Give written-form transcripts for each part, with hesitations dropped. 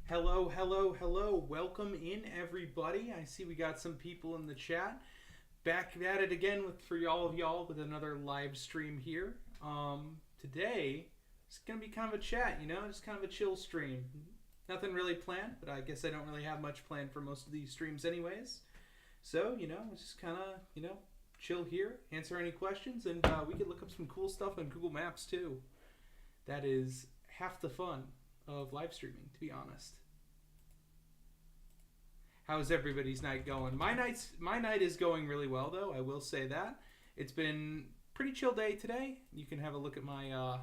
Hello, hello, hello. Welcome in, everybody. I see we got some people in the chat. Back at it again for all of y'all with another live stream here. Today, it's going to be kind of a chat, just kind of a chill stream. Nothing really planned, but I guess I don't really have much planned for most of these streams anyways. So, just kind of, chill here, answer any questions, and we could look up some cool stuff on Google Maps too. That is half the fun of live streaming, to be honest. How's everybody's night going? My night is going really well, though. I will say that it's been a pretty chill day today. You can have a look at my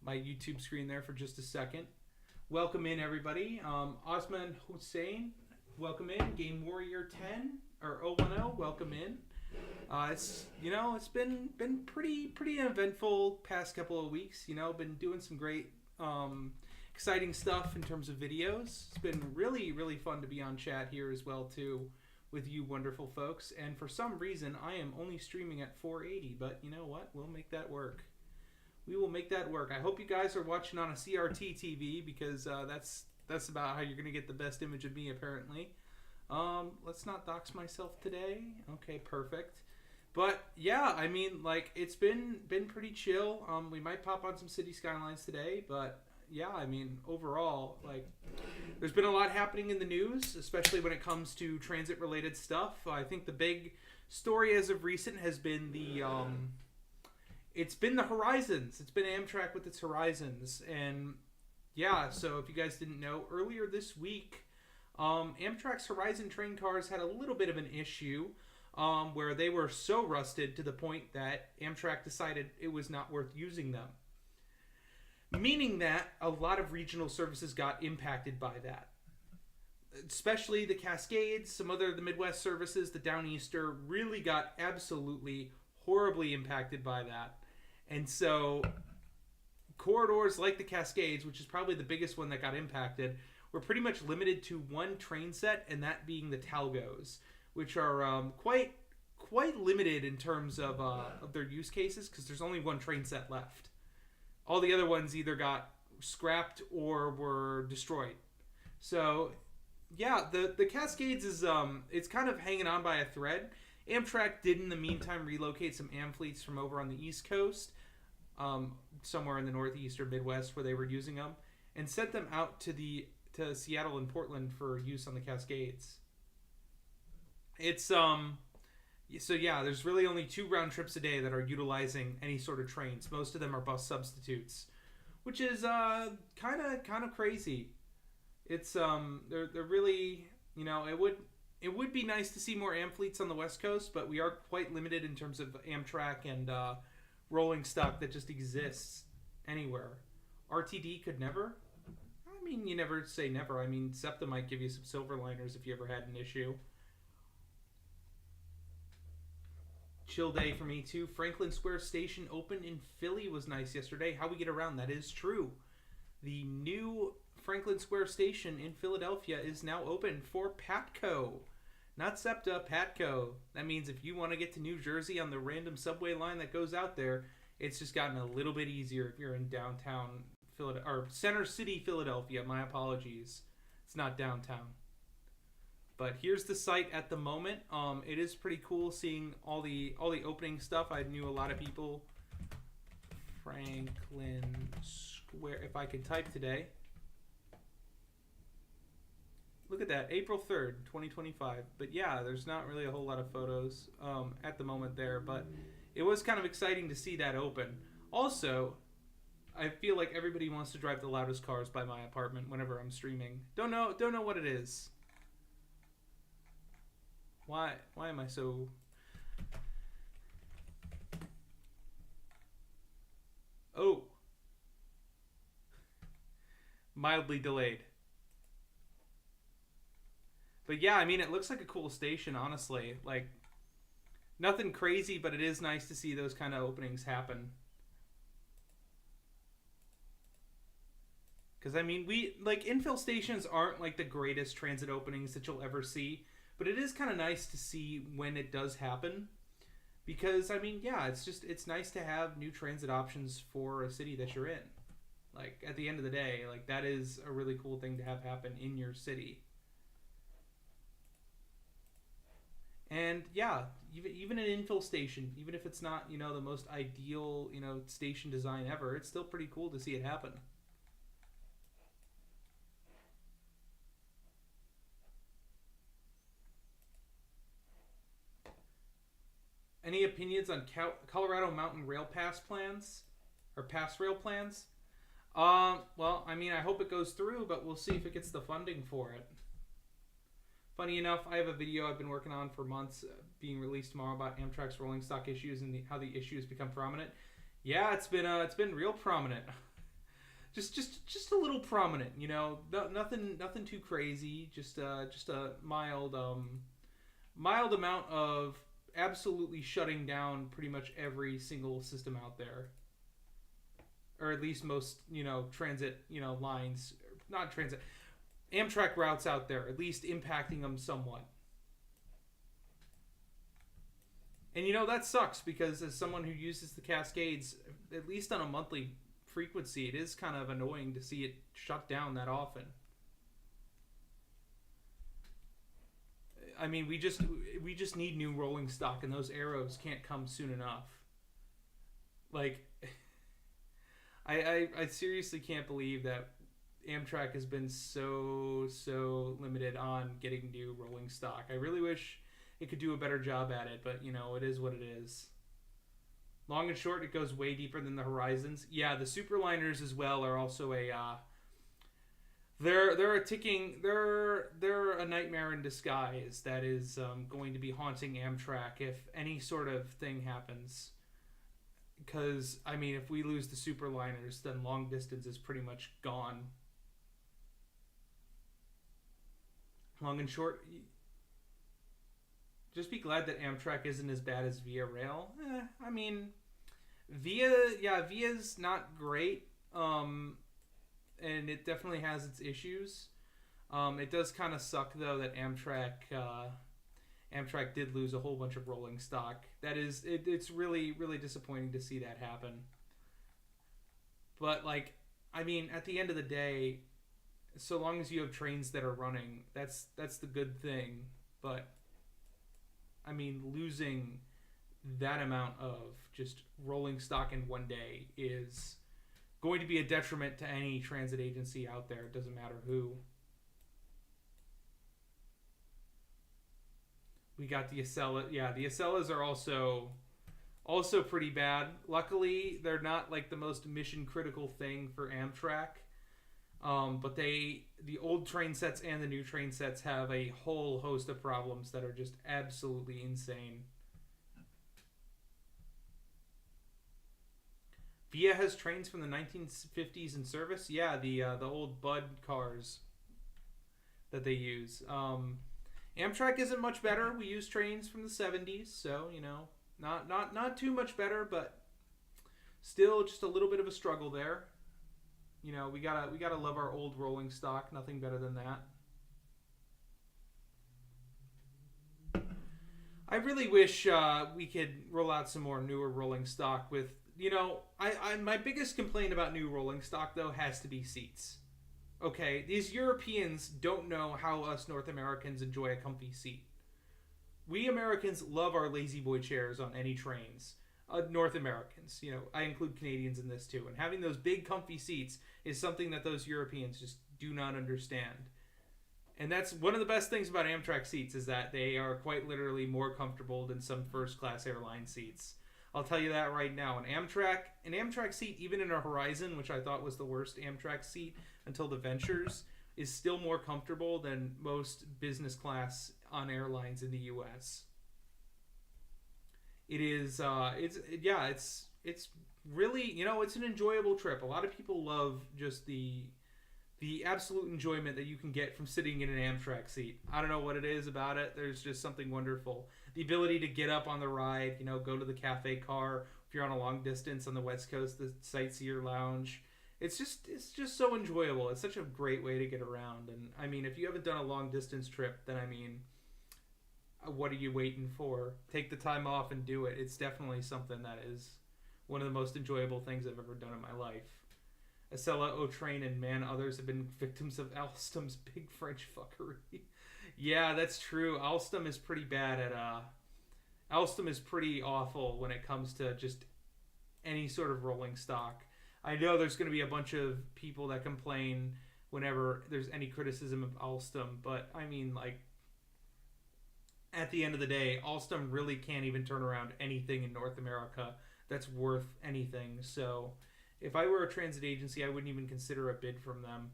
my YouTube screen there for just a second. Welcome in, everybody. Osman Hussein, welcome in. Game Warrior 10 or 010, welcome in. It's been pretty eventful past couple of weeks. Been doing some great exciting stuff in terms of videos. It's been really fun to be on chat here as well too with you wonderful folks. And for some reason I am only streaming at 480, but you know what? We'll make that work. We will make that work. I hope you guys are watching on a CRT TV because that's about how you're gonna get the best image of me apparently. Let's not dox myself today. Okay, perfect. But yeah, I mean, it's been pretty chill. We might pop on some City Skylines today, but yeah, I mean, overall, there's been a lot happening in the news, especially when it comes to transit-related stuff. I think the big story as of recent has been it's been the Horizons. It's been Amtrak with its Horizons, and yeah. So if you guys didn't know, earlier this week, Amtrak's Horizon train cars had a little bit of an issue, where they were so rusted to the point that Amtrak decided it was not worth using them. Meaning that a lot of regional services got impacted by that. Especially the Cascades, some other the Midwest services, the Downeaster really got absolutely horribly impacted by that. And so corridors like the Cascades, which is probably the biggest one that got impacted, were pretty much limited to one train set, and that being the Talgos, which are quite limited in terms of their use cases because there's only one train set left. All the other ones either got scrapped or were destroyed. So, yeah, the Cascades is it's kind of hanging on by a thread. Amtrak did in the meantime relocate some Am fleets from over on the East Coast, somewhere in the Northeast or Midwest where they were using them, and sent them out to Seattle and Portland for use on the Cascades. It's So yeah, there's really only 2 round trips a day that are utilizing any sort of trains. Most of them are bus substitutes, which is kind of crazy. It's they're really, it would be nice to see more Am fleets on the West Coast, but we are quite limited in terms of Amtrak and rolling stock that just exists anywhere. RTD could never. I mean, you never say never. I mean, SEPTA might give you some silver liners if you ever had an issue. Chill day for me too. Franklin Square Station opened in Philly was nice yesterday. How we get around that is true. The new Franklin Square Station in Philadelphia is now open for Patco. Not SEPTA, Patco. That means if you want to get to New Jersey on the random subway line that goes out there, it's just gotten a little bit easier if you're in downtown Philadelphia, or Center City, Philadelphia. My apologies. It's not downtown. But here's the site at the moment. It is pretty cool seeing all the opening stuff. I knew a lot of people. Franklin Square. If I could type today. Look at that, April 3rd, 2025. But yeah, there's not really a whole lot of photos at the moment there. But it was kind of exciting to see that open. Also, I feel like everybody wants to drive the loudest cars by my apartment whenever I'm streaming. Don't know what it is. Why am I so... Oh. Mildly delayed. But yeah, I mean, it looks like a cool station, honestly. Nothing crazy, but it is nice to see those kind of openings happen. Because, I mean, infill stations aren't, the greatest transit openings that you'll ever see. But it is kind of nice to see when it does happen. Because, I mean, yeah, it's nice to have new transit options for a city that you're in. Like, at the end of the day, like, that is a really cool thing to have happen in your city. And yeah, even an infill station, even if it's not, the most ideal, station design ever, it's still pretty cool to see it happen. Any opinions on Colorado Mountain Rail Pass plans? Or pass rail plans? Well, I mean, I hope it goes through, but we'll see if it gets the funding for it. Funny enough, I have a video I've been working on for months, being released tomorrow, about Amtrak's rolling stock issues and how the issues become prominent. Yeah, it's been real prominent. just a little prominent, nothing too crazy. Just a mild amount of absolutely shutting down pretty much every single system out there, or at least most transit lines, not transit, Amtrak routes out there, at least impacting them somewhat. And that sucks, because as someone who uses the Cascades at least on a monthly frequency, it is kind of annoying to see it shut down that often. I mean, we just need new rolling stock, and those arrows can't come soon enough. Like, I seriously can't believe that Amtrak has been so limited on getting new rolling stock. I really wish it could do a better job at it, but it is what it is. Long and short, it goes way deeper than the horizons. Yeah, the superliners as well are also they're a nightmare in disguise that is going to be haunting Amtrak if any sort of thing happens. Because, I mean, if we lose the superliners, then long distance is pretty much gone. Long and short, just be glad that Amtrak isn't as bad as Via Rail. I mean, Via's not great, and it definitely has its issues. It does kind of suck, though, that Amtrak did lose a whole bunch of rolling stock. It's really, really disappointing to see that happen. But, like, I mean, at the end of the day, so long as you have trains that are running, that's the good thing. But, I mean, losing that amount of just rolling stock in one day is going to be a detriment to any transit agency out there. It doesn't matter who. We got the Acela. Yeah, the Acelas are also pretty bad. Luckily, they're not like the most mission critical thing for Amtrak. But the old train sets and the new train sets have a whole host of problems that are just absolutely insane. Via has trains from the 1950s in service. Yeah, the old Bud cars that they use. Amtrak isn't much better. We use trains from the 70s, so not too much better, but still just a little bit of a struggle there. We gotta love our old rolling stock. Nothing better than that. I really wish we could roll out some more newer rolling stock with, my biggest complaint about new rolling stock, though, has to be seats. Okay, these Europeans don't know how us North Americans enjoy a comfy seat. We Americans love our lazy boy chairs on any trains. North Americans, I include Canadians in this too. And having those big comfy seats is something that those Europeans just do not understand. And that's one of the best things about Amtrak seats, is that they are quite literally more comfortable than some first-class airline seats. I'll tell you that right now. An Amtrak seat, even in a Horizon, which I thought was the worst Amtrak seat until the Ventures, is still more comfortable than most business class on airlines in the U.S. It is, it's really, it's an enjoyable trip. A lot of people love just the absolute enjoyment that you can get from sitting in an Amtrak seat. I don't know what it is about it. There's just something wonderful. The ability to get up on the ride, go to the cafe car. If you're on a long distance on the West Coast, the Sightseer Lounge. It's just so enjoyable. It's such a great way to get around. And I mean, if you haven't done a long distance trip, then I mean, what are you waiting for? Take the time off and do it. It's definitely something that is one of the most enjoyable things I've ever done in my life. Acela, O-Train, and others have been victims of Alstom's big French fuckery. Yeah, that's true. Alstom is pretty bad at Alstom is pretty awful when it comes to just any sort of rolling stock. I know there's going to be a bunch of people that complain whenever there's any criticism of Alstom, but I mean, like, at the end of the day, Alstom really can't even turn around anything in North America that's worth anything. So if I were a transit agency, I wouldn't even consider a bid from them.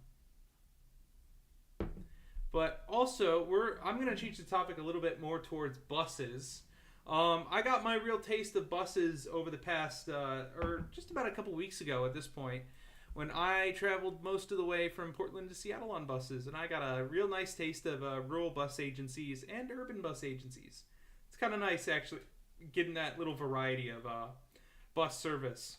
But also, I'm going to change the topic a little bit more towards buses. I got my real taste of buses over the past, or just about a couple weeks ago at this point, when I traveled most of the way from Portland to Seattle on buses, and I got a real nice taste of rural bus agencies and urban bus agencies. It's kind of nice, actually, getting that little variety of bus service.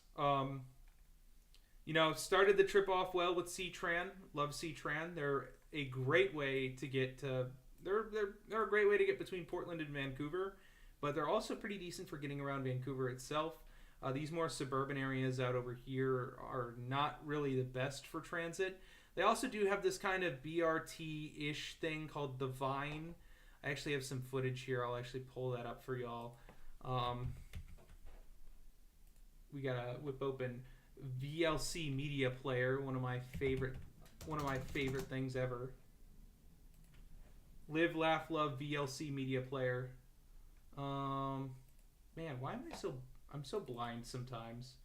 Started the trip off well with C-Tran. Love C-Tran. They're a great way to get to. They're a great way to get between Portland and Vancouver, but they're also pretty decent for getting around Vancouver itself. These more suburban areas out over here are not really the best for transit. They also do have this kind of BRT-ish thing called the Vine. I actually have some footage here. I'll actually pull that up for y'all. We gotta whip open VLC Media Player, one of my favorite things ever. Live, Laugh, Love VLC Media Player. Man, why am I'm so blind sometimes.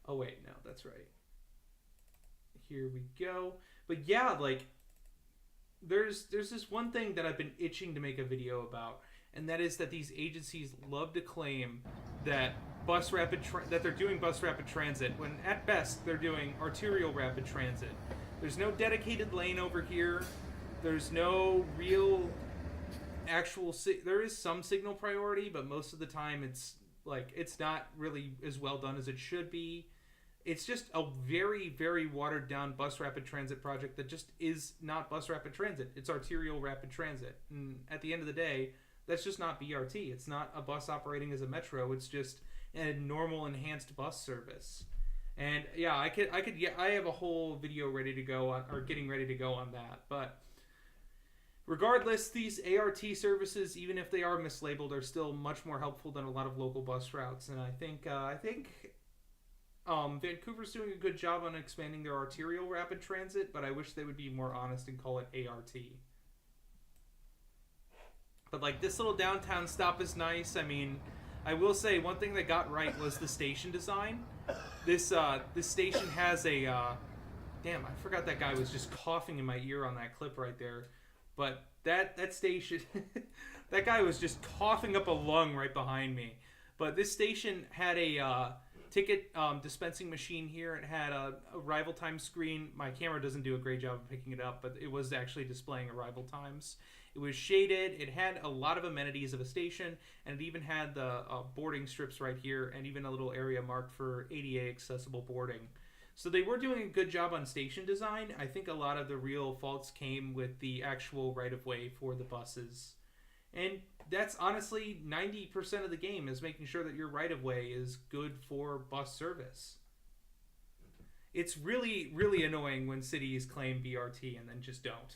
Oh wait, no, that's right. Here we go. But yeah, like there's this one thing that I've been itching to make a video about, and that is that these agencies love to claim that that they're doing bus rapid transit when at best they're doing arterial rapid transit. There's no dedicated lane over here. There's no real actual there is some signal priority, but most of the time it's not really as well done as it should be. It's just a very, very watered down bus rapid transit project that just is not bus rapid transit. It's arterial rapid transit. And at the end of the day, that's just not BRT. It's not a bus operating as a metro. It's just a normal enhanced bus service. And yeah, I have a whole video ready to go on, or getting ready to go on that. But regardless, these ART services, even if they are mislabeled, are still much more helpful than a lot of local bus routes. And I think Vancouver's doing a good job on expanding their arterial rapid transit, but I wish they would be more honest and call it ART. But like this little downtown stop is nice. I mean, I will say one thing that got right was the station design. This station has a damn, I forgot that guy was just coughing in my ear on that clip right there. But that station, that guy was just coughing up a lung right behind me. But this station had a ticket dispensing machine here. It had a arrival time screen. My camera doesn't do a great job of picking it up, but it was actually displaying arrival times. It was shaded. It had a lot of amenities of a station, and it even had the boarding strips right here, and even a little area marked for ADA accessible boarding. So they were doing a good job on station design. I think a lot of the real faults came with the actual right-of-way for the buses. And that's honestly 90% of the game, is making sure that your right-of-way is good for bus service. It's really, really annoying when cities claim BRT and then just don't.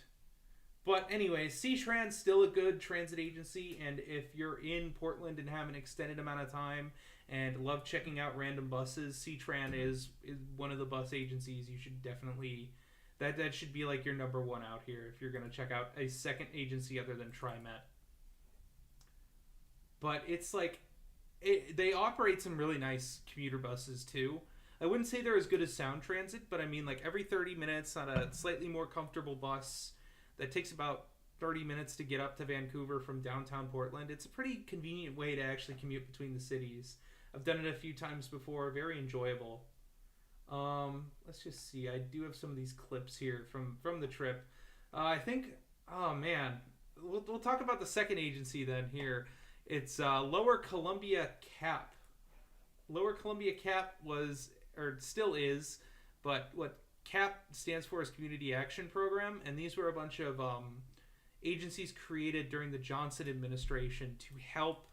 But anyway, C-Tran's still a good transit agency, and if you're in Portland and have an extended amount of time and love checking out random buses, C-Tran is one of the bus agencies you should definitely... That should be like your number one out here if you're going to check out a second agency other than TriMet. But it's like... they operate some really nice commuter buses too. I wouldn't say they're as good as Sound Transit, but I mean like every 30 minutes on a slightly more comfortable bus that takes about 30 minutes to get up to Vancouver from downtown Portland. It's a pretty convenient way to actually commute between the cities. I've done it a few times before. Very enjoyable. Let's just see. I do have some of these clips here from the trip. I think, oh man, we'll talk about the second agency then here. It's Lower Columbia CAP. Lower Columbia CAP was, or still is, but what CAP stands for is Community Action Program, and these were a bunch of agencies created during the Johnson administration to help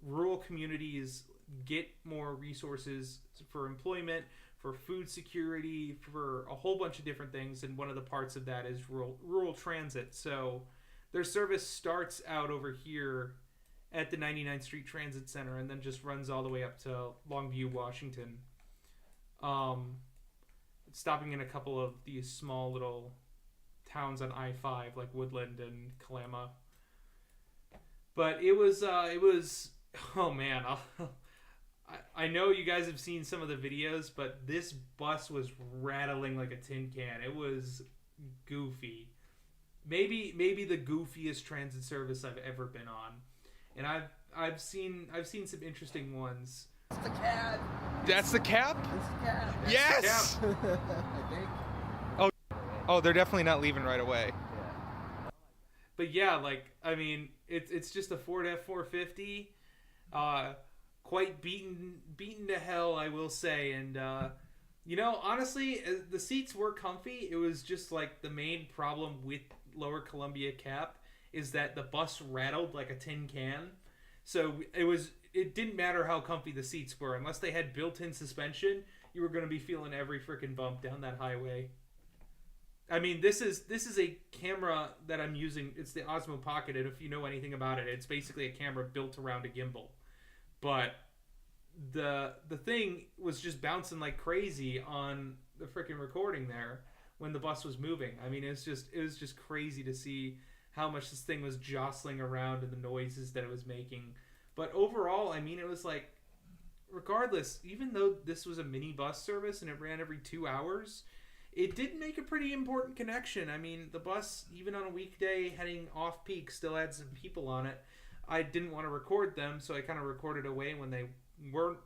rural communities get more resources for employment, for food security, for a whole bunch of different things, and one of the parts of that is rural transit. So their service starts out over here at the 99th Street Transit Center and then just runs all the way up to Longview, Washington. Stopping in a couple of these small little towns on I-5 like Woodland and Kalama. But it was oh man, I know you guys have seen some of the videos, but this bus was rattling like a tin can. It was goofy. Maybe the goofiest transit service I've ever been on. And I've seen some interesting ones. That's the cab. That's the cab? That's the cab. Yes! I think. Oh, they're definitely not leaving right away. Yeah. But yeah, like, I mean, it's just a Ford F450, quite beaten to hell, I will say. And you know, honestly, the seats were comfy. It was just like the main problem with Lower Columbia Cap is that the bus rattled like a tin can. So it didn't matter how comfy the seats were, unless they had built-in suspension. You were going to be feeling every freaking bump down that highway. I mean, this is a camera that I'm using. It's the Osmo Pocket, and if you know anything about it, it's basically a camera built around a gimbal. But the thing was just bouncing like crazy on the freaking recording there when the bus was moving. I mean, it was just crazy to see how much this thing was jostling around and the noises that it was making. But overall, I mean, it was like, regardless, even though this was a mini bus service and it ran every 2 hours, it did make a pretty important connection. I mean, the bus, even on a weekday heading off peak, still had some people on it. I didn't want to record them, so I kind of recorded away when they were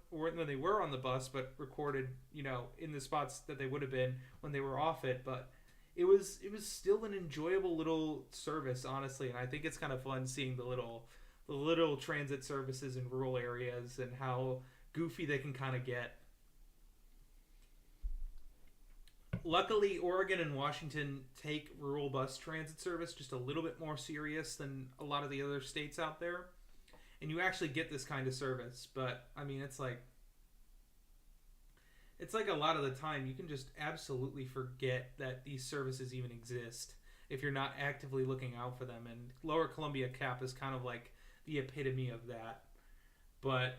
on the bus, but recorded, you know, in the spots that they would have been when they were off it. But it was still an enjoyable little service, honestly, and I think it's kind of fun seeing the little transit services in rural areas and how goofy they can kind of get. Luckily, Oregon and Washington take rural bus transit service just a little bit more serious than a lot of the other states out there. And you actually get this kind of service. But, I mean, it's like a lot of the time you can just absolutely forget that these services even exist if you're not actively looking out for them. And Lower Columbia Cap is kind of like the epitome of that. But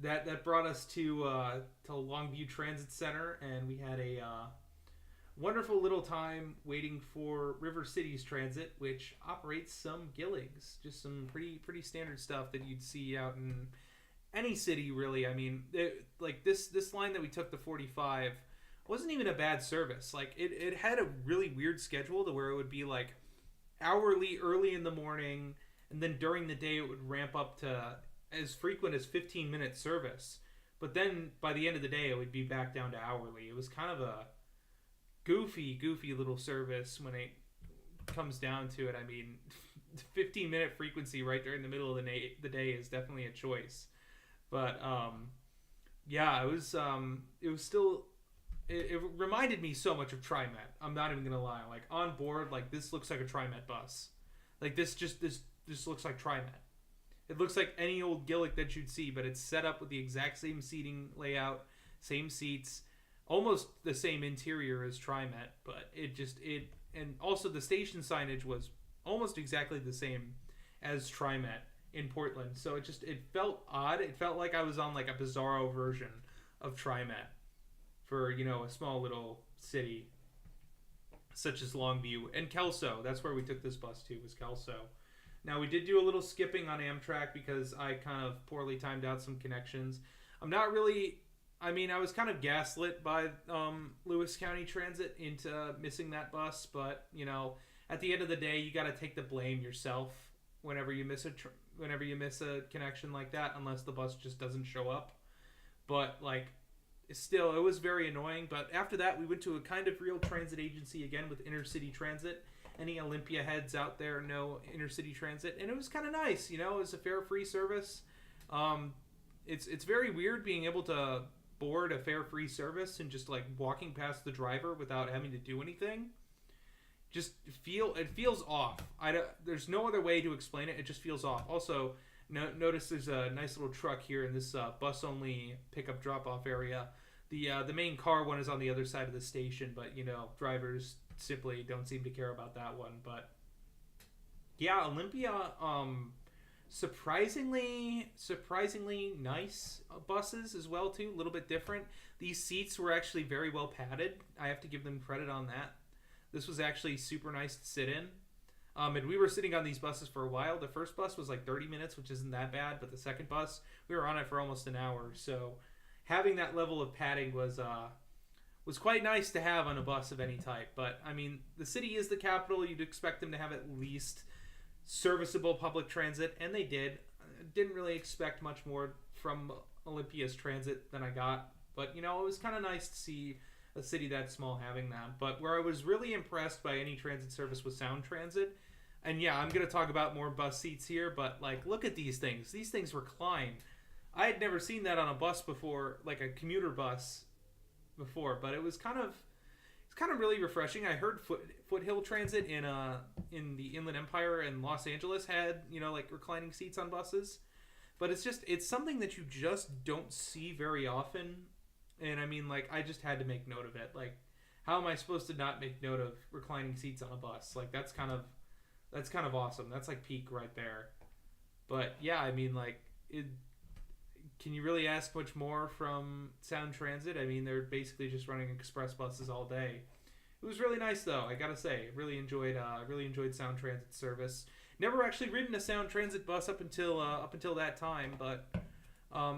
that brought us to Longview Transit Center, and we had a wonderful little time waiting for River Cities Transit, which operates some Gilligs, just some pretty standard stuff that you'd see out in any city, really. I mean, like this line that we took, the 45, wasn't even a bad service. Like it had a really weird schedule to where it would be like hourly early in the morning, and then during the day it would ramp up to as frequent as 15-minute service. But then by the end of the day it would be back down to hourly. It was kind of a goofy little service when it comes down to it. I mean, 15-minute frequency right during the middle of the day is definitely a choice. But yeah, it was still, it reminded me so much of TriMet. I'm not even gonna lie. Like on board, like this looks like a TriMet bus. Like this looks like TriMet. It looks like any old Gillig that you'd see, but it's set up with the exact same seating layout, same seats, almost the same interior as TriMet, but and also the station signage was almost exactly the same as TriMet in Portland. So it felt odd. It felt like I was on like a bizarro version of TriMet for, you know, a small little city such as Longview. And Kelso, that's where we took this bus to, was Kelso. Now, we did do a little skipping on Amtrak because I kind of poorly timed out some connections. I was kind of gaslit by Lewis County Transit into missing that bus, but, you know, at the end of the day, you got to take the blame yourself whenever you miss a connection like that, unless the bus just doesn't show up. But, like, still, it was very annoying. But after that, we went to a kind of real transit agency again with Intercity Transit. Any Olympia heads out there know Intercity Transit, and it was kind of nice. You know, it was a fare-free service. It's very weird being able to board a fare-free service and just like walking past the driver without having to do anything. It feels off. There's no other way to explain it. It just feels off. Also, notice there's a nice little truck here in this bus-only pickup drop-off area. The main car one is on the other side of the station, but drivers simply don't seem to care about that one. But yeah, Olympia, surprisingly nice buses as well too. A little bit different. These seats were actually very well padded. I have to give them credit on that. This was actually super nice to sit in. And we were sitting on these buses for a while. The first bus was like 30 minutes, which isn't that bad, but the second bus, we were on it for almost an hour. So having that level of padding was quite nice to have on a bus of any type. But I mean, the city is the capital. You'd expect them to have at least serviceable public transit, and they did. I didn't really expect much more from Olympia's transit than I got, but it was kind of nice to see a city that small having that. But where I was really impressed by any transit service was Sound Transit. And yeah, I'm going to talk about more bus seats here, but like, look at these things. These things recline. I had never seen that on a bus before, like a commuter bus before, but it's kind of really refreshing. I heard Foothill Transit in the Inland Empire and Los Angeles had, like reclining seats on buses. But it's something that you just don't see very often. And I mean, like, I just had to make note of it. Like, how am I supposed to not make note of reclining seats on a bus? Like, that's kind of awesome. That's like peak right there. But yeah, I mean, like, can you really ask much more from Sound Transit? I mean, they're basically just running express buses all day. It was really nice, though. I gotta say, really enjoyed Sound Transit service. Never actually ridden a Sound Transit bus up until that time, but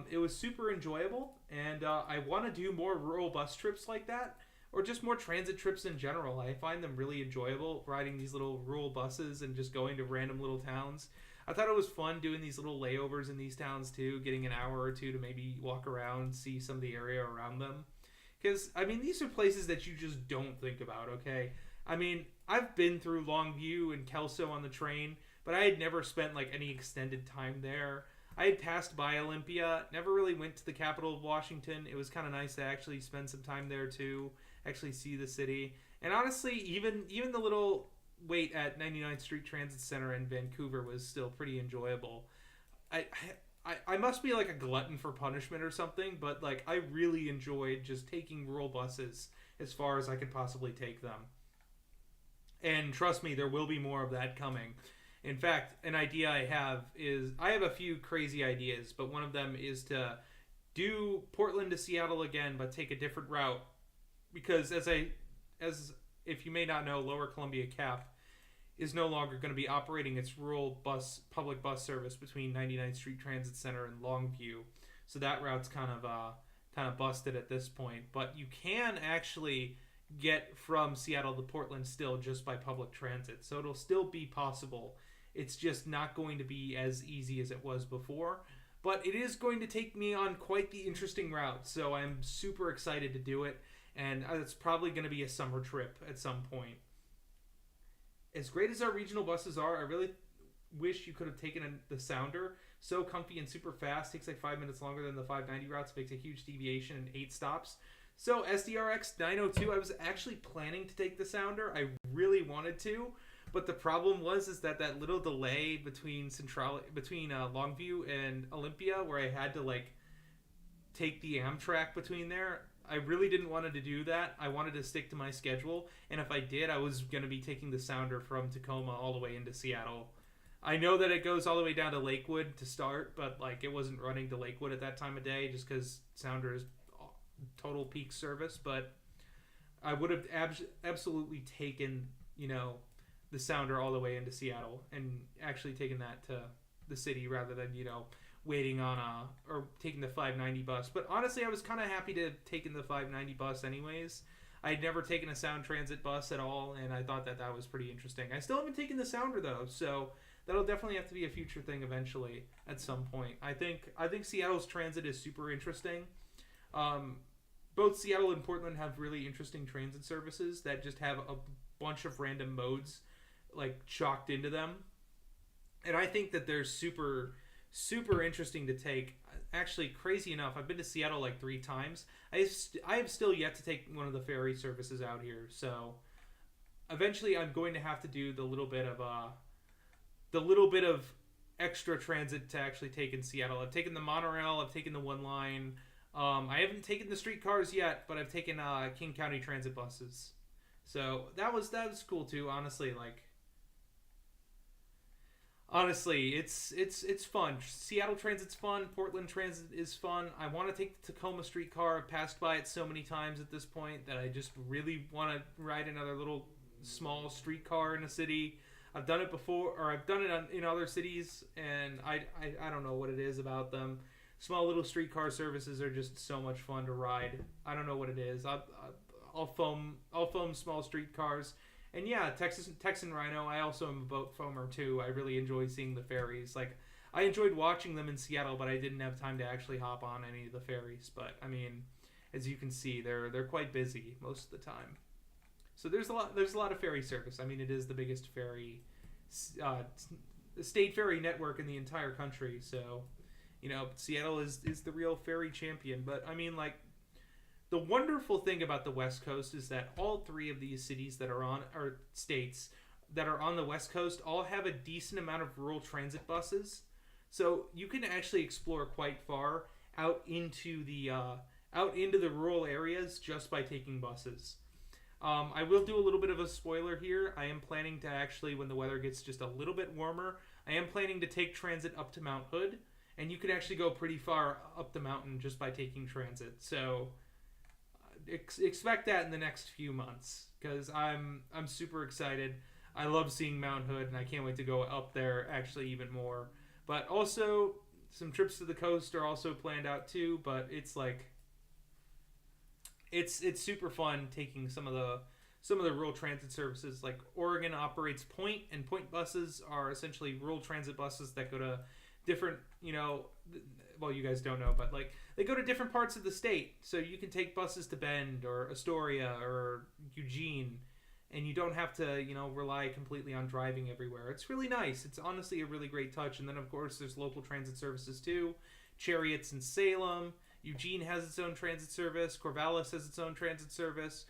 it was super enjoyable, and I want to do more rural bus trips like that, or just more transit trips in general. I find them really enjoyable, riding these little rural buses and just going to random little towns. I thought it was fun doing these little layovers in these towns too, getting an hour or two to maybe walk around, see some of the area around them. Because, I mean, these are places that you just don't think about, okay? I mean, I've been through Longview and Kelso on the train, but I had never spent, like, any extended time there. I had passed by Olympia, never really went to the capital of Washington. It was kind of nice to actually spend some time there too, actually see the city. And honestly, even the little wait at 99th Street Transit Center in Vancouver was still pretty enjoyable. I must be like a glutton for punishment or something, but like I really enjoyed just taking rural buses as far as I could possibly take them. And trust me, there will be more of that coming. In fact, an idea I have is I have a few crazy ideas, but one of them is to do Portland to Seattle again, but take a different route. Because as if you may not know, Lower Columbia CAP is no longer going to be operating its rural public bus service between 99th Street Transit Center and Longview. So that route's kind of busted at this point. But you can actually get from Seattle to Portland still just by public transit. So it'll still be possible. It's just not going to be as easy as it was before. But it is going to take me on quite the interesting route. So I'm super excited to do it. And it's probably going to be a summer trip at some point. As great as our regional buses are, I really wish you could have taken the Sounder. So comfy and super fast. Takes like 5 minutes longer than the 590 routes. Makes a huge deviation in 8 stops. So SDRX 902, I was actually planning to take the Sounder. I really wanted to. But the problem was that little delay between Longview and Olympia, where I had to like take the Amtrak between there, I really didn't want to do that. I wanted to stick to my schedule, and if I did, I was going to be taking the Sounder from Tacoma all the way into Seattle. I know that it goes all the way down to Lakewood to start, but like it wasn't running to Lakewood at that time of day just because Sounder is total peak service. But I would have absolutely taken, the Sounder all the way into Seattle and actually taken that to the city rather than, waiting on or taking the 590 bus. But honestly, I was kind of happy to have taken the 590 bus anyways. I had never taken a Sound Transit bus at all, and I thought that was pretty interesting. I still haven't taken the Sounder though, so that'll definitely have to be a future thing eventually at some point. I think Seattle's transit is super interesting. Both Seattle and Portland have really interesting transit services that just have a bunch of random modes like chalked into them, and I think that they're super interesting to take. Actually, crazy enough, I've been to Seattle like 3 times. I have still yet to take one of the ferry services out here. So eventually, I'm going to have to do the little bit of extra transit to actually take in Seattle. I've taken the monorail. I've taken the one line. I haven't taken the streetcars yet, but I've taken King County Transit buses. So that was cool too. Honestly, it's fun. Seattle Transit's fun. Portland Transit is fun. I want to take the Tacoma streetcar. I've passed by it so many times at this point that I just really want to ride another little small streetcar in a city. I've done it before, or I've done it in other cities, and I don't know what it is about them. Small little streetcar services are just so much fun to ride. I don't know what it is. I'll foam small streetcars. And yeah, Texan Rhino, I also am a boat foamer too. I really enjoy seeing the ferries. Like, I enjoyed watching them in Seattle, but I didn't have time to actually hop on any of the ferries. But I mean, as you can see, they're quite busy most of the time. So there's a lot of ferry service. I mean, it is the biggest ferry state ferry network in the entire country. So, Seattle is the real ferry champion. But I mean, like, the wonderful thing about the West Coast is that all three of these cities that are or states that are on the West Coast all have a decent amount of rural transit buses. So you can actually explore quite far out into the rural areas just by taking buses. I will do a little bit of a spoiler here. I am planning to actually, when the weather gets just a little bit warmer, I am planning to take transit up to Mount Hood, and you can actually go pretty far up the mountain just by taking transit. So expect that in the next few months, because I'm super excited. I love seeing Mount Hood, and I can't wait to go up there actually even more. But also, some trips to the coast are also planned out too. But it's like it's super fun taking some of the rural transit services. Like Oregon operates Point, and Point buses are essentially rural transit buses that go to different, well, you guys don't know, but like they go to different parts of the state. So you can take buses to Bend or Astoria or Eugene, and you don't have to, rely completely on driving everywhere. It's really nice. It's honestly a really great touch. And then of course there's local transit services too. Chariots in Salem. Eugene has its own transit service. Corvallis has its own transit service.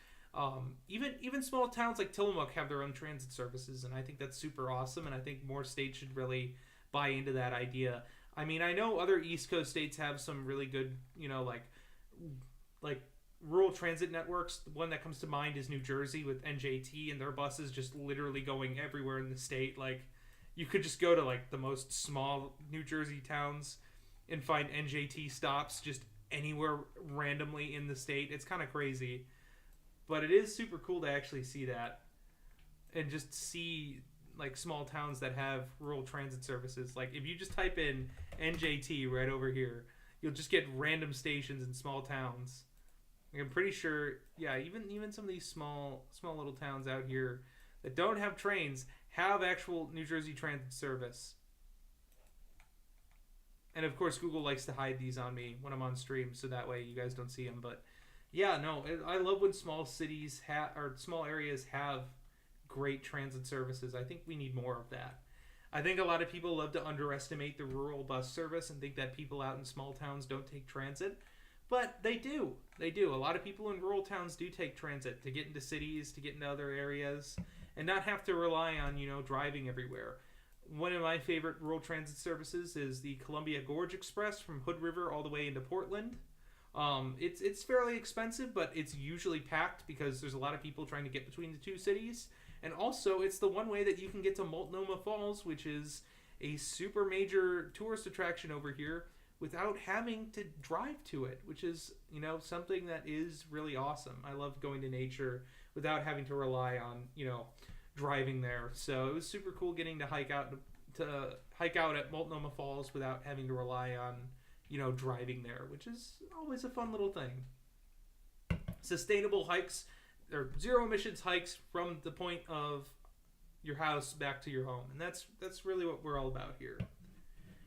Even small towns like Tillamook have their own transit services, and I think that's super awesome. And I think more states should really buy into that idea. I mean, I know other East Coast states have some really good, like rural transit networks. The one that comes to mind is New Jersey with NJT, and their buses just literally going everywhere in the state. Like, you could just go to like the most small New Jersey towns and find NJT stops just anywhere randomly in the state. It's kind of crazy, but it is super cool to actually see that and just see like small towns that have rural transit services. Like, if you just type in NJT right over here, you'll just get random stations in small towns. Like, I'm pretty sure, yeah, even some of these small little towns out here that don't have trains have actual New Jersey transit service. And of course, Google likes to hide these on me when I'm on stream, so that way you guys don't see them. But yeah, no, I love when small cities or small areas have great transit services. I think we need more of that. I think a lot of people love to underestimate the rural bus service and think that people out in small towns don't take transit, but they do. They do. A lot of people in rural towns do take transit to get into cities, to get into other areas, and not have to rely on, driving everywhere. One of my favorite rural transit services is the Columbia Gorge Express from Hood River all the way into Portland. It's fairly expensive, but it's usually packed because there's a lot of people trying to get between the two cities. And also, it's the one way that you can get to Multnomah Falls, which is a super major tourist attraction over here, without having to drive to it, which is, something that is really awesome. I love going to nature without having to rely on, driving there. So it was super cool getting to hike out at Multnomah Falls without having to rely on, driving there, which is always a fun little thing. Sustainable hikes, or zero emissions hikes from the point of your house back to your home. And that's really what we're all about here.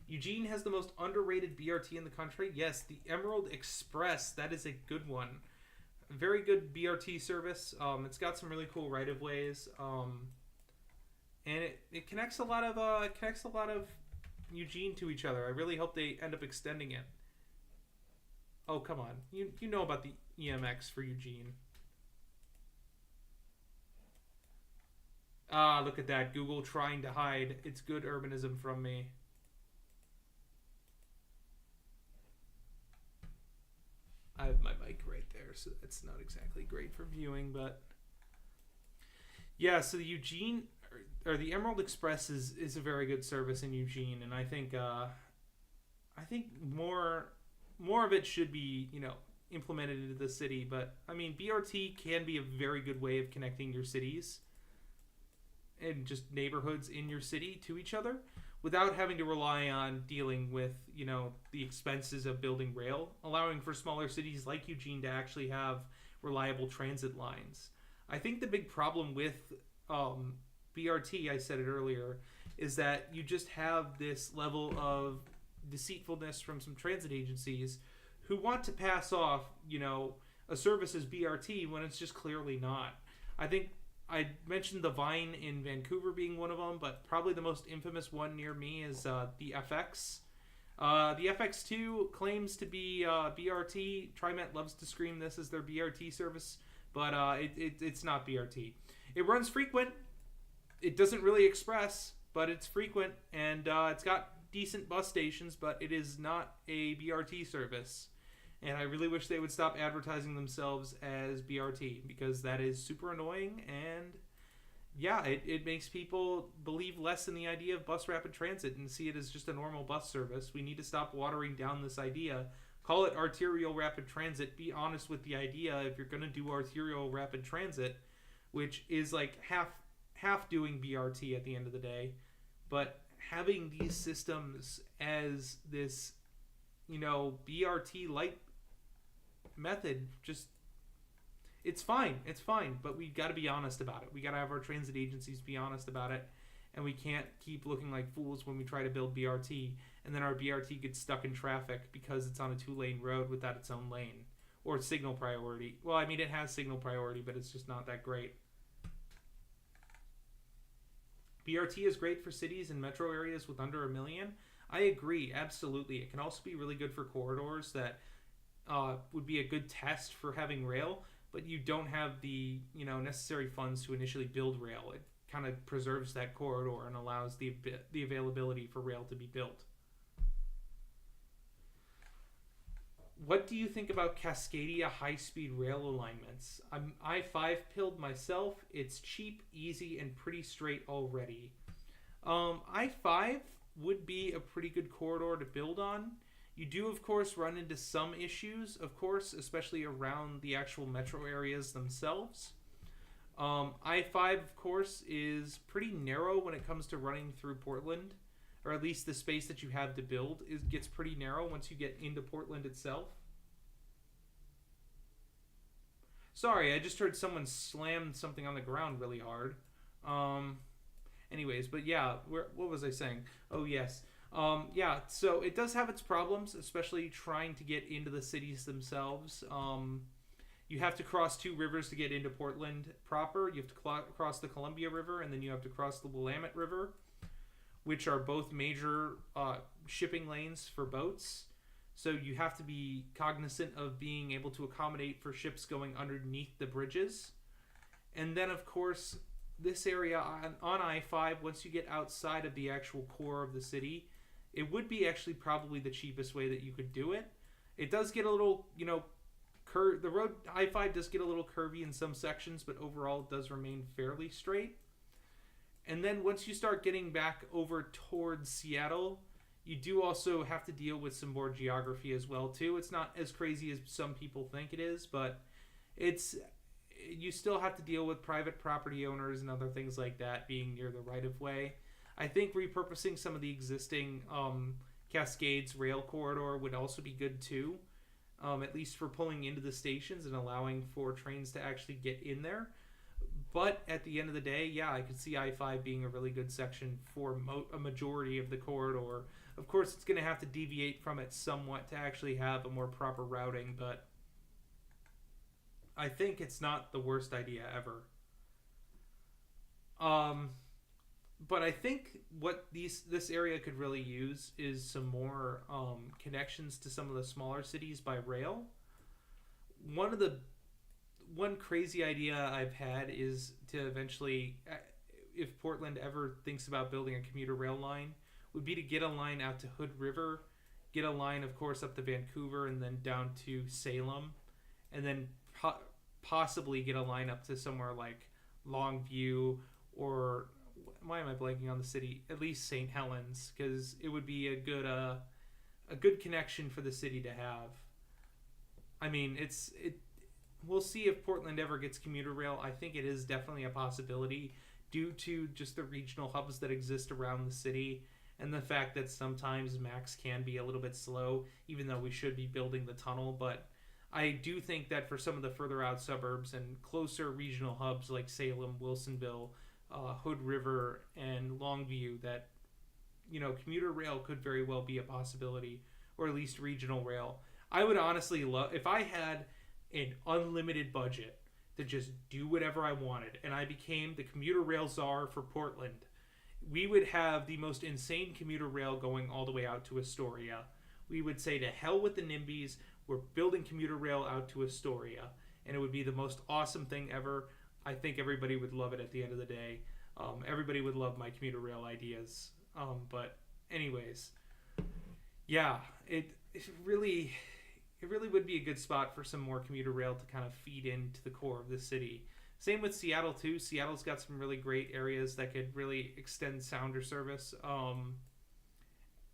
Eugene has the most underrated BRT in the country. Yes, the Emerald Express. That is a good one. Very good BRT service. It's got some really cool right of ways. And it connects a lot of Eugene to each other. I really hope they end up extending it. Oh, come on. You know about the EMX for Eugene. Ah, look at that. Google trying to hide its good urbanism from me. I have my mic right there, so that's not exactly great for viewing, but yeah. So the Eugene or the Emerald Express is a very good service in Eugene, and I think more of it should be implemented into the city. But I mean, BRT can be a very good way of connecting your cities and just neighborhoods in your city to each other without having to rely on dealing with, the expenses of building rail, allowing for smaller cities like Eugene to actually have reliable transit lines. I think the big problem with BRT, I said it earlier, is that you just have this level of deceitfulness from some transit agencies who want to pass off, a service as BRT when it's just clearly not. I think I mentioned the Vine in Vancouver being one of them, but probably the most infamous one near me is the FX. The FX2 claims to be BRT. TriMet loves to scream this as their BRT service, but it's not BRT. It runs frequent. It doesn't really express, but it's frequent, and it's got decent bus stations, but it is not a BRT service. And I really wish they would stop advertising themselves as BRT, because that is super annoying, and yeah, it makes people believe less in the idea of bus rapid transit and see it as just a normal bus service. We need to stop watering down this idea. Call it arterial rapid transit. Be honest with the idea if you're going to do arterial rapid transit, which is like half doing BRT at the end of the day. But having these systems as this, BRT light method, just it's fine, but we've got to be honest about it. We got to have our transit agencies be honest about it, and we can't keep looking like fools when we try to build BRT and then our BRT gets stuck in traffic because it's on a 2-lane road without its own lane or signal priority. Well, I mean, it has signal priority, but it's just not that great. BRT is great for cities and metro areas with under 1 million. I agree, absolutely. It can also be really good for corridors that would be a good test for having rail, but you don't have the necessary funds to initially build rail. It kind of preserves that corridor and allows the availability for rail to be built. What do you think about Cascadia high-speed rail alignments? I'm I-5 pilled myself. It's cheap, easy, and pretty straight already. I-5 would be a pretty good corridor to build on. You do, of course, run into some issues, of course, especially around the actual metro areas themselves. I-5, of course, is pretty narrow when it comes to running through Portland, or at least the space that you have to build gets pretty narrow once you get into Portland itself. Sorry, I just heard someone slam something on the ground really hard. Anyways, but yeah, what was I saying? Oh, yes. Yeah, so it does have its problems, especially trying to get into the cities themselves. You have to cross 2 rivers to get into Portland proper. You have to cross the Columbia River, and then you have to cross the Willamette River, which are both major shipping lanes for boats. So you have to be cognizant of being able to accommodate for ships going underneath the bridges. And then, of course, this area on I-5, once you get outside of the actual core of the city, it would be actually probably the cheapest way that you could do it. It does get a little, the road I-5 does get a little curvy in some sections, but overall it does remain fairly straight. And then once you start getting back over towards Seattle, you do also have to deal with some more geography as well too. It's not as crazy as some people think it is, but you still have to deal with private property owners and other things like that being near the right-of-way. I think repurposing some of the existing Cascades rail corridor would also be good too, at least for pulling into the stations and allowing for trains to actually get in there. But at the end of the day, yeah, I could see I-5 being a really good section for a majority of the corridor. Of course, it's going to have to deviate from it somewhat to actually have a more proper routing, but I think it's not the worst idea ever. But I think what this area could really use is some more connections to some of the smaller cities by rail. One crazy idea I've had is to eventually, if Portland ever thinks about building a commuter rail line, would be to get a line out to Hood River, get a line, of course, up to Vancouver and then down to Salem, and then possibly get a line up to somewhere like Longview, or why am I blanking on the city? At least St. Helens, because it would be a good connection for the city to have. I mean, we'll see if Portland ever gets commuter rail. I think it is definitely a possibility due to just the regional hubs that exist around the city and the fact that sometimes Max can be a little bit slow, even though we should be building the tunnel. But I do think that for some of the further out suburbs and closer regional hubs like Salem, Wilsonville, Hood River, and Longview, that commuter rail could very well be a possibility, or at least regional rail. I would honestly love, if I had an unlimited budget to just do whatever I wanted and I became the commuter rail czar for Portland, we would have the most insane commuter rail going all the way out to Astoria. We would say to hell with the NIMBYs, we're building commuter rail out to Astoria, and it would be the most awesome thing ever. I think everybody would love it at the end of the day. Everybody would love my commuter rail ideas. But anyways, yeah, it really would be a good spot for some more commuter rail to kind of feed into the core of the city. Same with Seattle too. Seattle's got some really great areas that could really extend Sounder service,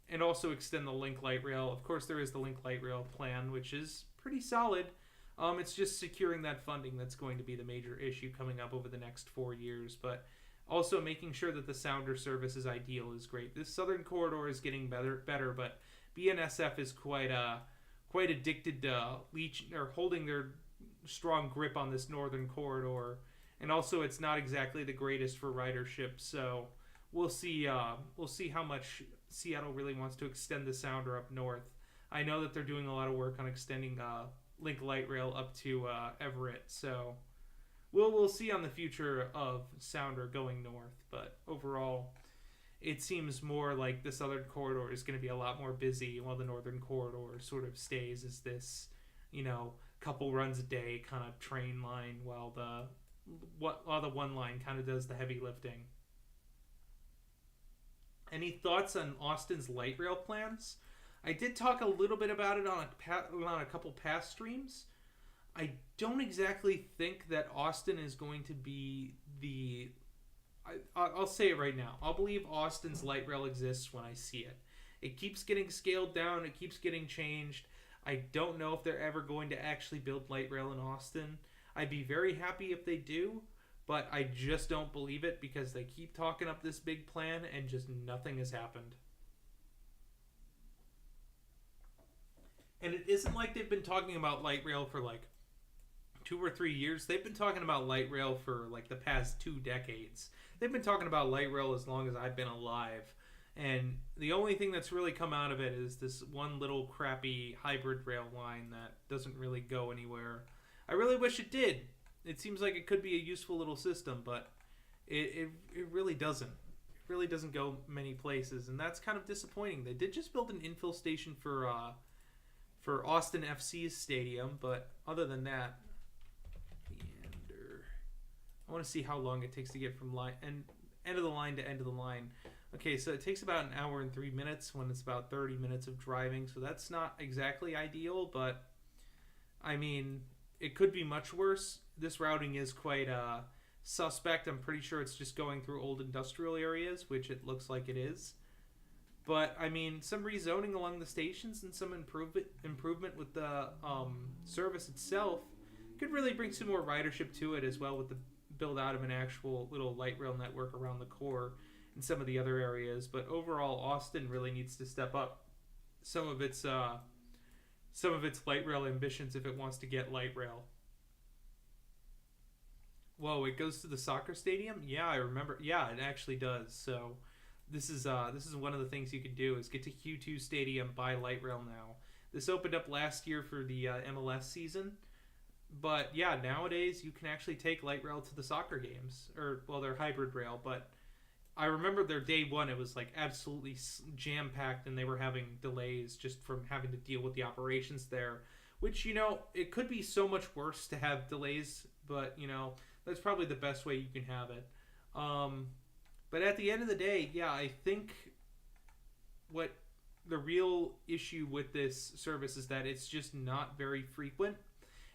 and also extend the Link Light Rail. Of course, there is the Link Light Rail plan, which is pretty solid. It's just securing that funding that's going to be the major issue coming up over the next 4 years. But also making sure that the Sounder service is ideal is great. This southern corridor is getting better, but BNSF is quite addicted to holding their strong grip on this northern corridor, and also it's not exactly the greatest for ridership. So we'll see how much Seattle really wants to extend the Sounder up north. I know that they're doing a lot of work on extending Link Light Rail up to Everett, so we'll see on the future of Sounder going north. But overall, it seems more like the southern corridor is going to be a lot more busy, while the northern corridor sort of stays as this, couple runs a day kind of train line, while the one line kind of does the heavy lifting. Any thoughts on Austin's light rail plans? I did talk a little bit about it on a couple past streams. I don't exactly think that Austin is going to be the... I'll say it right now. I'll believe Austin's light rail exists when I see it. It keeps getting scaled down. It keeps getting changed. I don't know if they're ever going to actually build light rail in Austin. I'd be very happy if they do, but I just don't believe it because they keep talking up this big plan and just nothing has happened. And it isn't like they've been talking about light rail for like 2 or 3 years. They've been talking about light rail for like the past 2 decades. They've been talking about light rail as long as I've been alive. And the only thing that's really come out of it is this one little crappy hybrid rail line that doesn't really go anywhere. I really wish it did. It seems like it could be a useful little system, but it really doesn't. It really doesn't go many places, and that's kind of disappointing. They did just build an infill station for Austin FC's stadium, but other than that, I want to see how long it takes to get from end of the line to end of the line. Okay, so it takes about 1 hour and 3 minutes when it's about 30 minutes of driving, so that's not exactly ideal, but I mean, it could be much worse. This routing is quite suspect. I'm pretty sure it's just going through old industrial areas, which it looks like it is. But I mean, some rezoning along the stations and some improvement with the service itself could really bring some more ridership to it, as well with the build out of an actual little light rail network around the core and some of the other areas. But overall, Austin really needs to step up some of its light rail ambitions if it wants to get light rail. Whoa, it goes to the soccer stadium? Yeah, I remember. Yeah, it actually does. So this is one of the things you can do is get to Q2 Stadium by light rail now. This opened up last year for the MLS season. But yeah, nowadays you can actually take light rail to the soccer games, they're hybrid rail. But I remember their day one, it was like absolutely jam packed, and they were having delays just from having to deal with the operations there. Which it could be so much worse to have delays, but that's probably the best way you can have it. But at the end of the day, yeah, I think what the real issue with this service is that it's just not very frequent,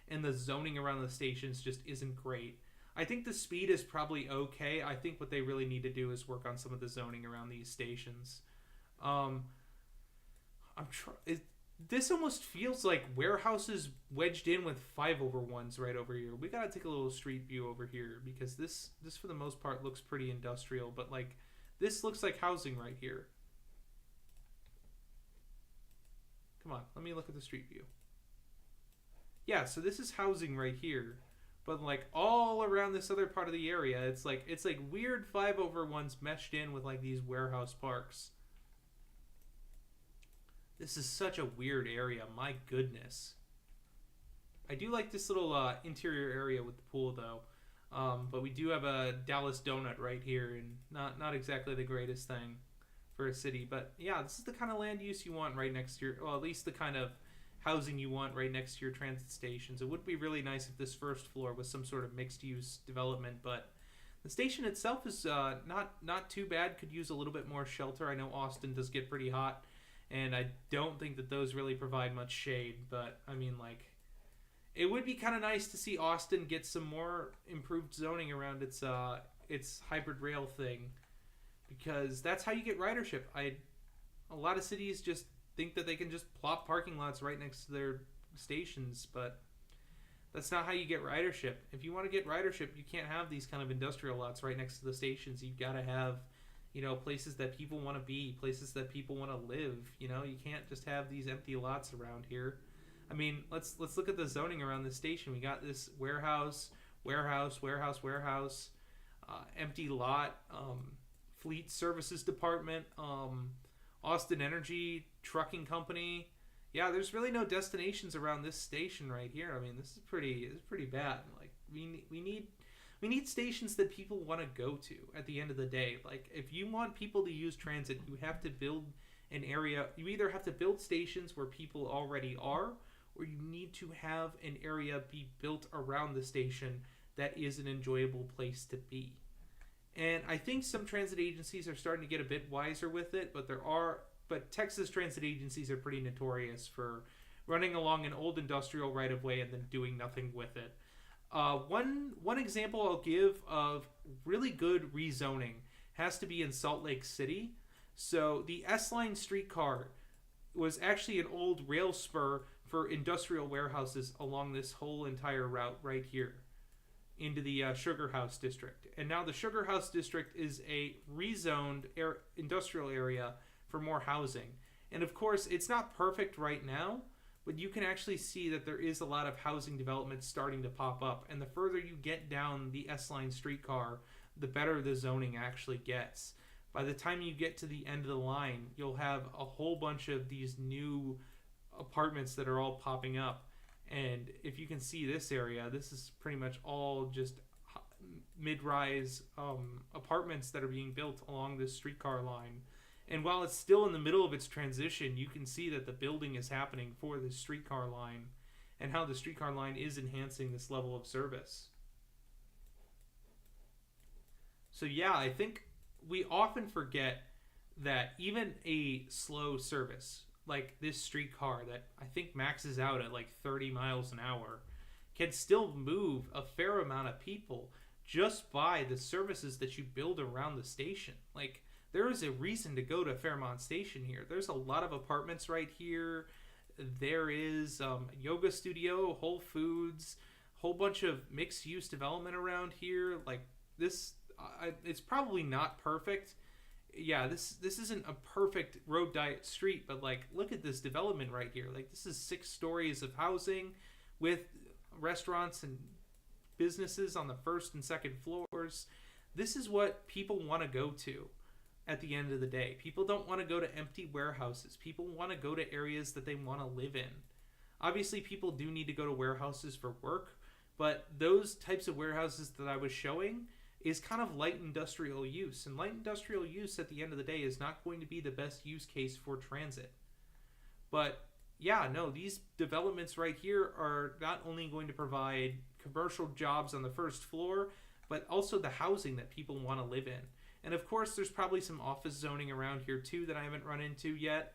and the zoning around the stations just isn't great. I think the speed is probably okay. I think what they really need to do is work on some of the zoning around these stations. I'm trying. This almost feels like warehouses wedged in with 5/1s right over here. We gotta take a little street view over here because this for the most part looks pretty industrial, but like this looks like housing right here. Come on, let me look at the street view. Yeah, so this is housing right here, but like all around this other part of the area, it's like weird 5/1s meshed in with like these warehouse parks. This is such a weird area. My goodness. I do like this little interior area with the pool, though. But we do have a Dallas donut right here, and not exactly the greatest thing for a city. But yeah, this is the kind of land use you want right next to your, well, at least the kind of housing you want right next to your transit stations. It would be really nice if this first floor was some sort of mixed-use development, but the station itself is not too bad. Could use a little bit more shelter. I know Austin does get pretty hot. And I don't think that those really provide much shade, but I mean, like, it would be kind of nice to see Austin get some more improved zoning around its hybrid rail thing, because that's how you get ridership. A lot of cities just think that they can just plop parking lots right next to their stations, but that's not how you get ridership. If you want to get ridership, you can't have these kind of industrial lots right next to the stations. You've got to have, you know, places that people want to be, places that people want to live. You know, you can't just have these empty lots around here. I mean, let's look at the zoning around this station. We got this warehouse, empty lot, fleet services department, Austin Energy trucking company. Yeah, there's really no destinations around this station right here. I mean, this is pretty bad. Like we need stations that people want to go to at the end of the day. Like, if you want people to use transit, you have to build an area. You either have to build stations where people already are, or you need to have an area be built around the station that is an enjoyable place to be. And I think some transit agencies are starting to get a bit wiser with it, but Texas transit agencies are pretty notorious for running along an old industrial right-of-way and then doing nothing with it. One example I'll give of really good rezoning has to be in Salt Lake City. So the S-Line streetcar was actually an old rail spur for industrial warehouses along this whole entire route right here into the Sugar House District. And now the Sugar House District is a rezoned industrial area for more housing. And of course, it's not perfect right now, but you can actually see that there is a lot of housing development starting to pop up. And the further you get down the S-Line streetcar, the better the zoning actually gets. By the time you get to the end of the line, you'll have a whole bunch of these new apartments that are all popping up. And if you can see this area, this is pretty much all just mid-rise apartments that are being built along this streetcar line. And while it's still in the middle of its transition, you can see that the building is happening for the streetcar line and how the streetcar line is enhancing this level of service. So yeah, I think we often forget that even a slow service like this streetcar that I think maxes out at like 30 miles an hour can still move a fair amount of people just by the services that you build around the station. Like, there is a reason to go to Fairmont Station here. There's a lot of apartments right here. There is a yoga studio, Whole Foods, whole bunch of mixed-use development around here. Like, this, it's probably not perfect. Yeah, this isn't a perfect road diet street, but like, look at this development right here. Like, this is 6 stories of housing with restaurants and businesses on the first and second floors. This is what people want to go to at the end of the day. People don't want to go to empty warehouses. People want to go to areas that they want to live in. Obviously, people do need to go to warehouses for work, but those types of warehouses that I was showing is kind of light industrial use. And light industrial use at the end of the day is not going to be the best use case for transit. But yeah, no, these developments right here are not only going to provide commercial jobs on the first floor, but also the housing that people want to live in. And of course, there's probably some office zoning around here too that I haven't run into yet.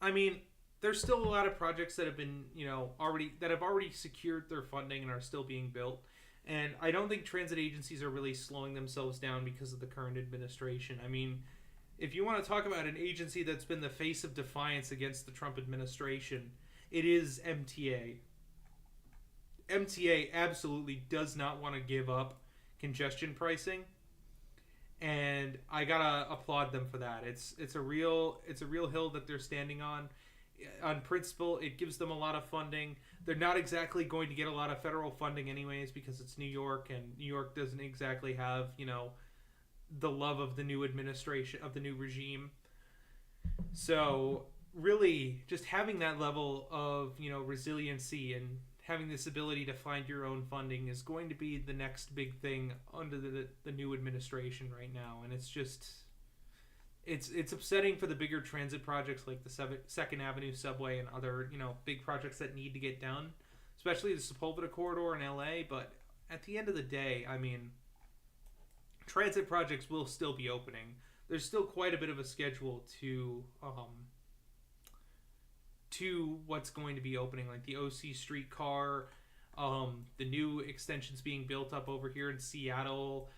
I mean, there's still a lot of projects that have been, already secured their funding and are still being built. And I don't think transit agencies are really slowing themselves down because of the current administration. I mean, if you want to talk about an agency that's been the face of defiance against the Trump administration, it is MTA. MTA absolutely does not want to give up congestion pricing, and I gotta applaud them for that. It's a real hill that they're standing on. On principle, it gives them a lot of funding. They're not exactly going to get a lot of federal funding anyways because it's New York, and New York doesn't exactly have, the love of the new administration, of the new regime. So really just having that level of, resiliency and having this ability to find your own funding is going to be the next big thing under the new administration right now. And it's just... It's upsetting for the bigger transit projects like the Second Avenue subway and other, big projects that need to get done, especially the Sepulveda corridor in LA. But at the end of the day, I mean, transit projects will still be opening. There's still quite a bit of a schedule to what's going to be opening, like the OC streetcar, the new extensions being built up over here in Seattle.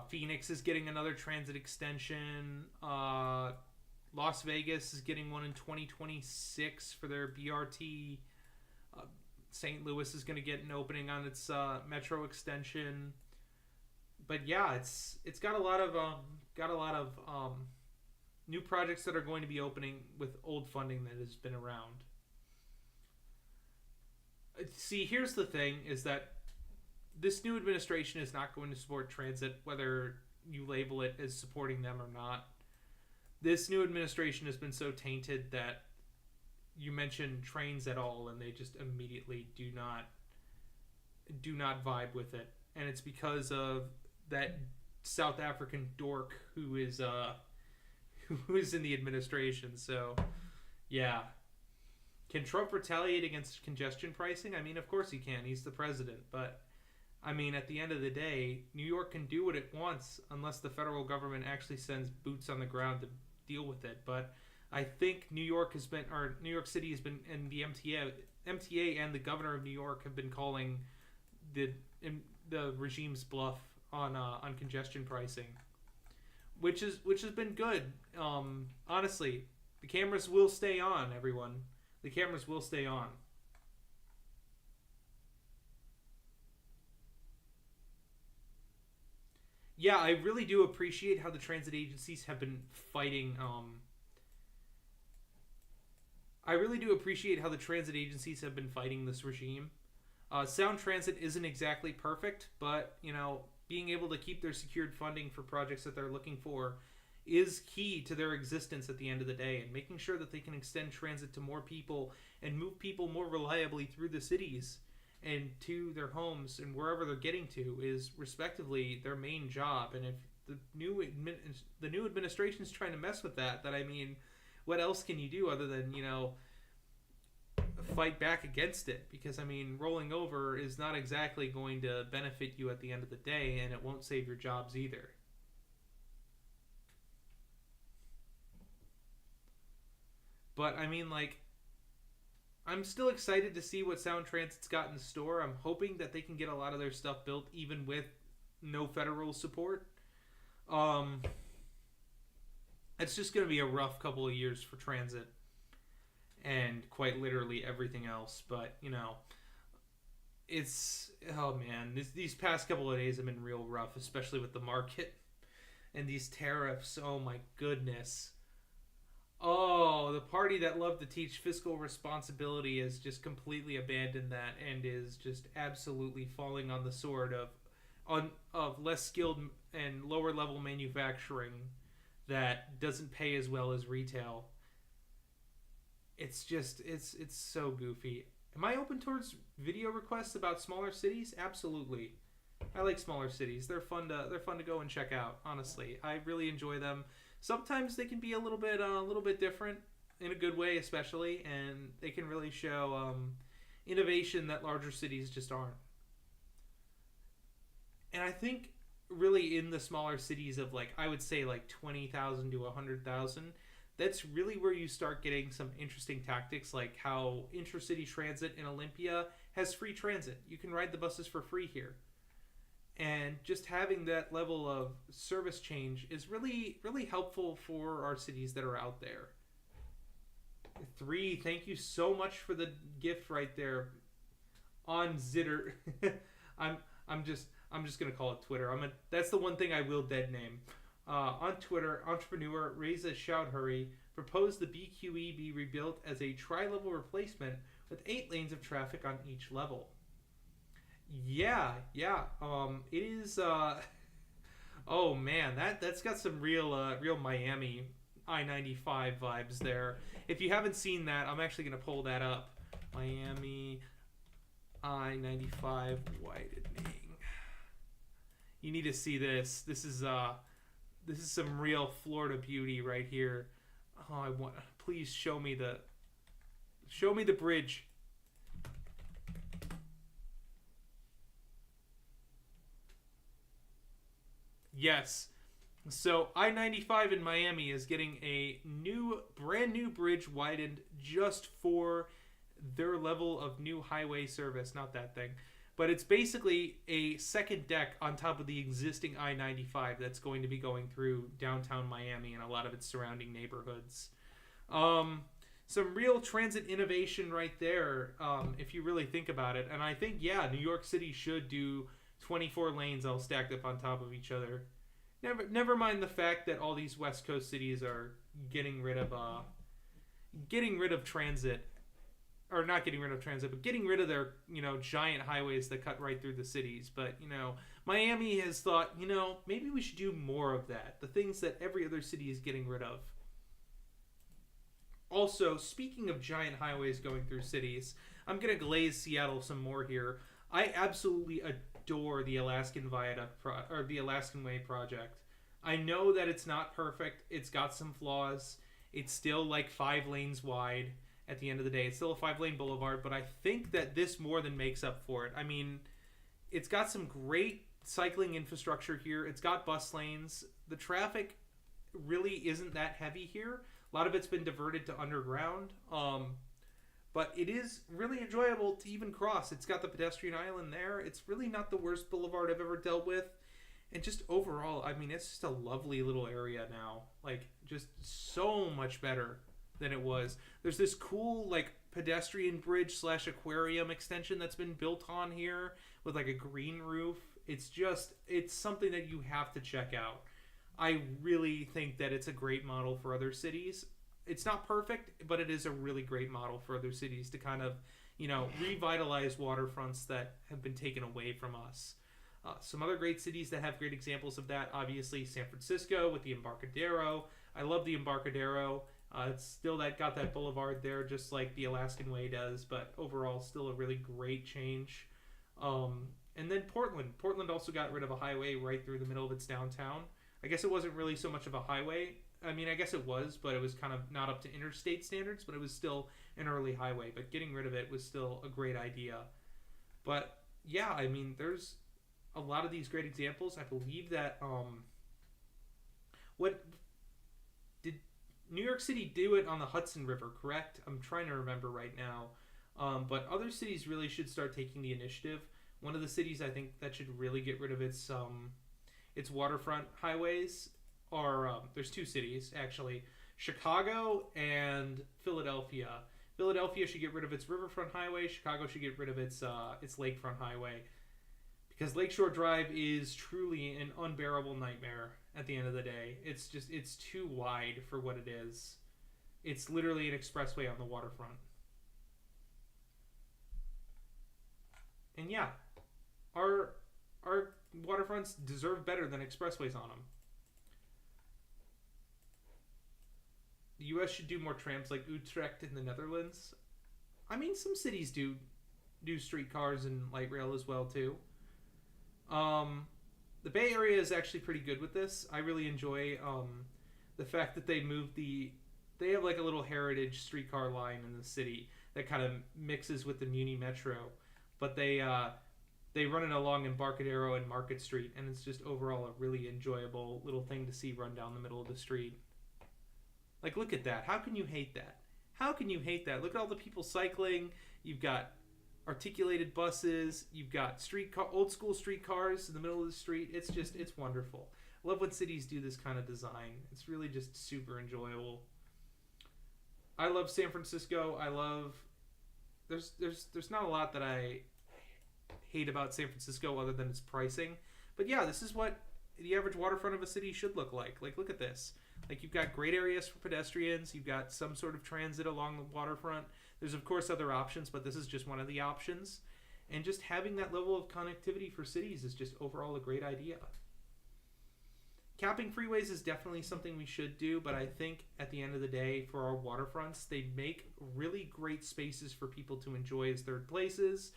Phoenix is getting another transit extension. Las Vegas is getting one in 2026 for their BRT. St. Louis is going to get an opening on its metro extension. But yeah, it's got a lot of new projects that are going to be opening with old funding that has been around. See, here's the thing: is that this new administration is not going to support transit, whether you label it as supporting them or not. This new administration has been so tainted that you mention trains at all, and they just immediately do not vibe with it. And it's because of that South African dork who is in the administration. So, yeah. Can Trump retaliate against congestion pricing? I mean, of course he can. He's the president, but I mean, at the end of the day, New York can do what it wants unless the federal government actually sends boots on the ground to deal with it. But I think New York City has been, and the MTA and the governor of New York have been calling the regime's bluff on congestion pricing, which has been good. Honestly, the cameras will stay on, everyone. The cameras will stay on. Yeah, I really do appreciate how the transit agencies have been fighting. This regime. Sound Transit isn't exactly perfect, but being able to keep their secured funding for projects that they're looking for is key to their existence at the end of the day, and making sure that they can extend transit to more people and move people more reliably through the cities and to their homes and wherever they're getting to is respectively their main job. And if the new administration is trying to mess with that, I mean, what else can you do other than fight back against it? Because I mean, rolling over is not exactly going to benefit you at the end of the day, and it won't save your jobs either. But I mean, I'm still excited to see what Sound Transit's got in store. I'm hoping that they can get a lot of their stuff built even with no federal support. It's just going to be a rough couple of years for transit and quite literally everything else. But, these past couple of days have been real rough, especially with the market and these tariffs. Oh my goodness. Oh, the party that loved to teach fiscal responsibility has just completely abandoned that and is just absolutely falling on the sword of less skilled and lower level manufacturing that doesn't pay as well as retail. It's so goofy. Am I open towards video requests about smaller cities? Absolutely. I like smaller cities. They're fun to go and check out, honestly. I really enjoy them. Sometimes they can be a little bit different in a good way, especially, and they can really show innovation that larger cities just aren't. And I think really in the smaller cities of I would say 20,000 to 100,000, that's really where you start getting some interesting tactics, like how intercity transit in Olympia has free transit. You can ride the buses for free here. And just having that level of service change is really, really helpful for our cities that are out there. 3, thank you so much for the gift right there on Zitter. I'm just gonna call it Twitter. That's the one thing I will dead name. On Twitter, entrepreneur Reza Shoudhuri proposed the BQE be rebuilt as a tri-level replacement with 8 lanes of traffic on each level. Yeah. It is. Oh man, that's got some real Miami I-95 vibes there. If you haven't seen that, I'm actually gonna pull that up. Miami I-95 widening. You need to see this. This is some real Florida beauty right here. Oh, please show me the bridge. Yes. So I-95 in Miami is getting a brand new bridge widened just for their level of new highway service. Not that thing. But it's basically a second deck on top of the existing I-95 that's going to be going through downtown Miami and a lot of its surrounding neighborhoods. Some real transit innovation right there, if you really think about it. And I think, yeah, New York City should do 24 lanes all stacked up on top of each other. Never mind the fact that all these West Coast cities are getting rid of transit, or not getting rid of transit, but getting rid of their giant highways that cut right through the cities. But Miami has thought maybe we should do more of that. The things that every other city is getting rid of. Also, speaking of giant highways going through cities, I'm gonna glaze Seattle some more here. I absolutely adore the Alaskan Viaduct or the Alaskan Way project. I know that it's not perfect. It's got some flaws. It's still like 5 lanes wide at the end of the day. It's still a 5-lane boulevard, but I think that this more than makes up for it. I mean, it's got some great cycling infrastructure here. It's got bus lanes. The traffic really isn't that heavy here. A lot of it's been diverted to underground. But it is really enjoyable to even cross. It's got the pedestrian island there. It's really not the worst boulevard I've ever dealt with. And just overall, I mean, it's just a lovely little area now. Like, just so much better than it was. There's this cool, like, pedestrian bridge / aquarium extension that's been built on here with, like, a green roof. It's something that you have to check out. I really think that it's a great model for other cities. It's not perfect, but it is a really great model for other cities to kind of, revitalize waterfronts that have been taken away from us. Some other great cities that have great examples of that, obviously San Francisco with the Embarcadero. I love the Embarcadero. It's still got that boulevard there, just like the Alaskan Way does, but overall still a really great change. And then Portland. Portland also got rid of a highway right through the middle of its downtown. I guess it wasn't really so much of a highway. I mean, I guess it was, but it was kind of not up to interstate standards, but it was still an early highway. But getting rid of it was still a great idea. But yeah, I mean, there's a lot of these great examples. I believe that what did New York City do it on the Hudson River, correct? I'm trying to remember right now. But other cities really should start taking the initiative. One of the cities I think that should really get rid of its waterfront highways are there's 2 cities actually, Chicago and Philadelphia. Philadelphia should get rid of its riverfront highway. Chicago should get rid of its lakefront highway, because Lakeshore Drive is truly an unbearable nightmare at the end of the day. It's too wide for what it is. It's literally an expressway on the waterfront. And yeah, our waterfronts deserve better than expressways on them. The U.S. should do more trams like Utrecht in the Netherlands. I mean, some cities do streetcars and light rail as well too. The Bay Area is actually pretty good with this. I really enjoy the fact that they have like a little heritage streetcar line in the city that kind of mixes with the Muni Metro, but they run it along Embarcadero and Market Street, and it's just overall a really enjoyable little thing to see run down the middle of the street. Like, look at that. How can you hate that? How can you hate that? Look at all the people cycling. You've got articulated buses. You've got old school streetcars in the middle of the street. It's wonderful. I love when cities do this kind of design. It's really just super enjoyable. I love San Francisco. There's not a lot that I hate about San Francisco other than its pricing. But yeah, this is what the average waterfront of a city should look like. Like, look at this. Like, you've got great areas for pedestrians. You've got some sort of transit along the waterfront. There's, of course, other options, but this is just one of the options. And just having that level of connectivity for cities is just overall a great idea. Capping freeways is definitely something we should do, but I think at the end of the day, for our waterfronts, they make really great spaces for people to enjoy as third places.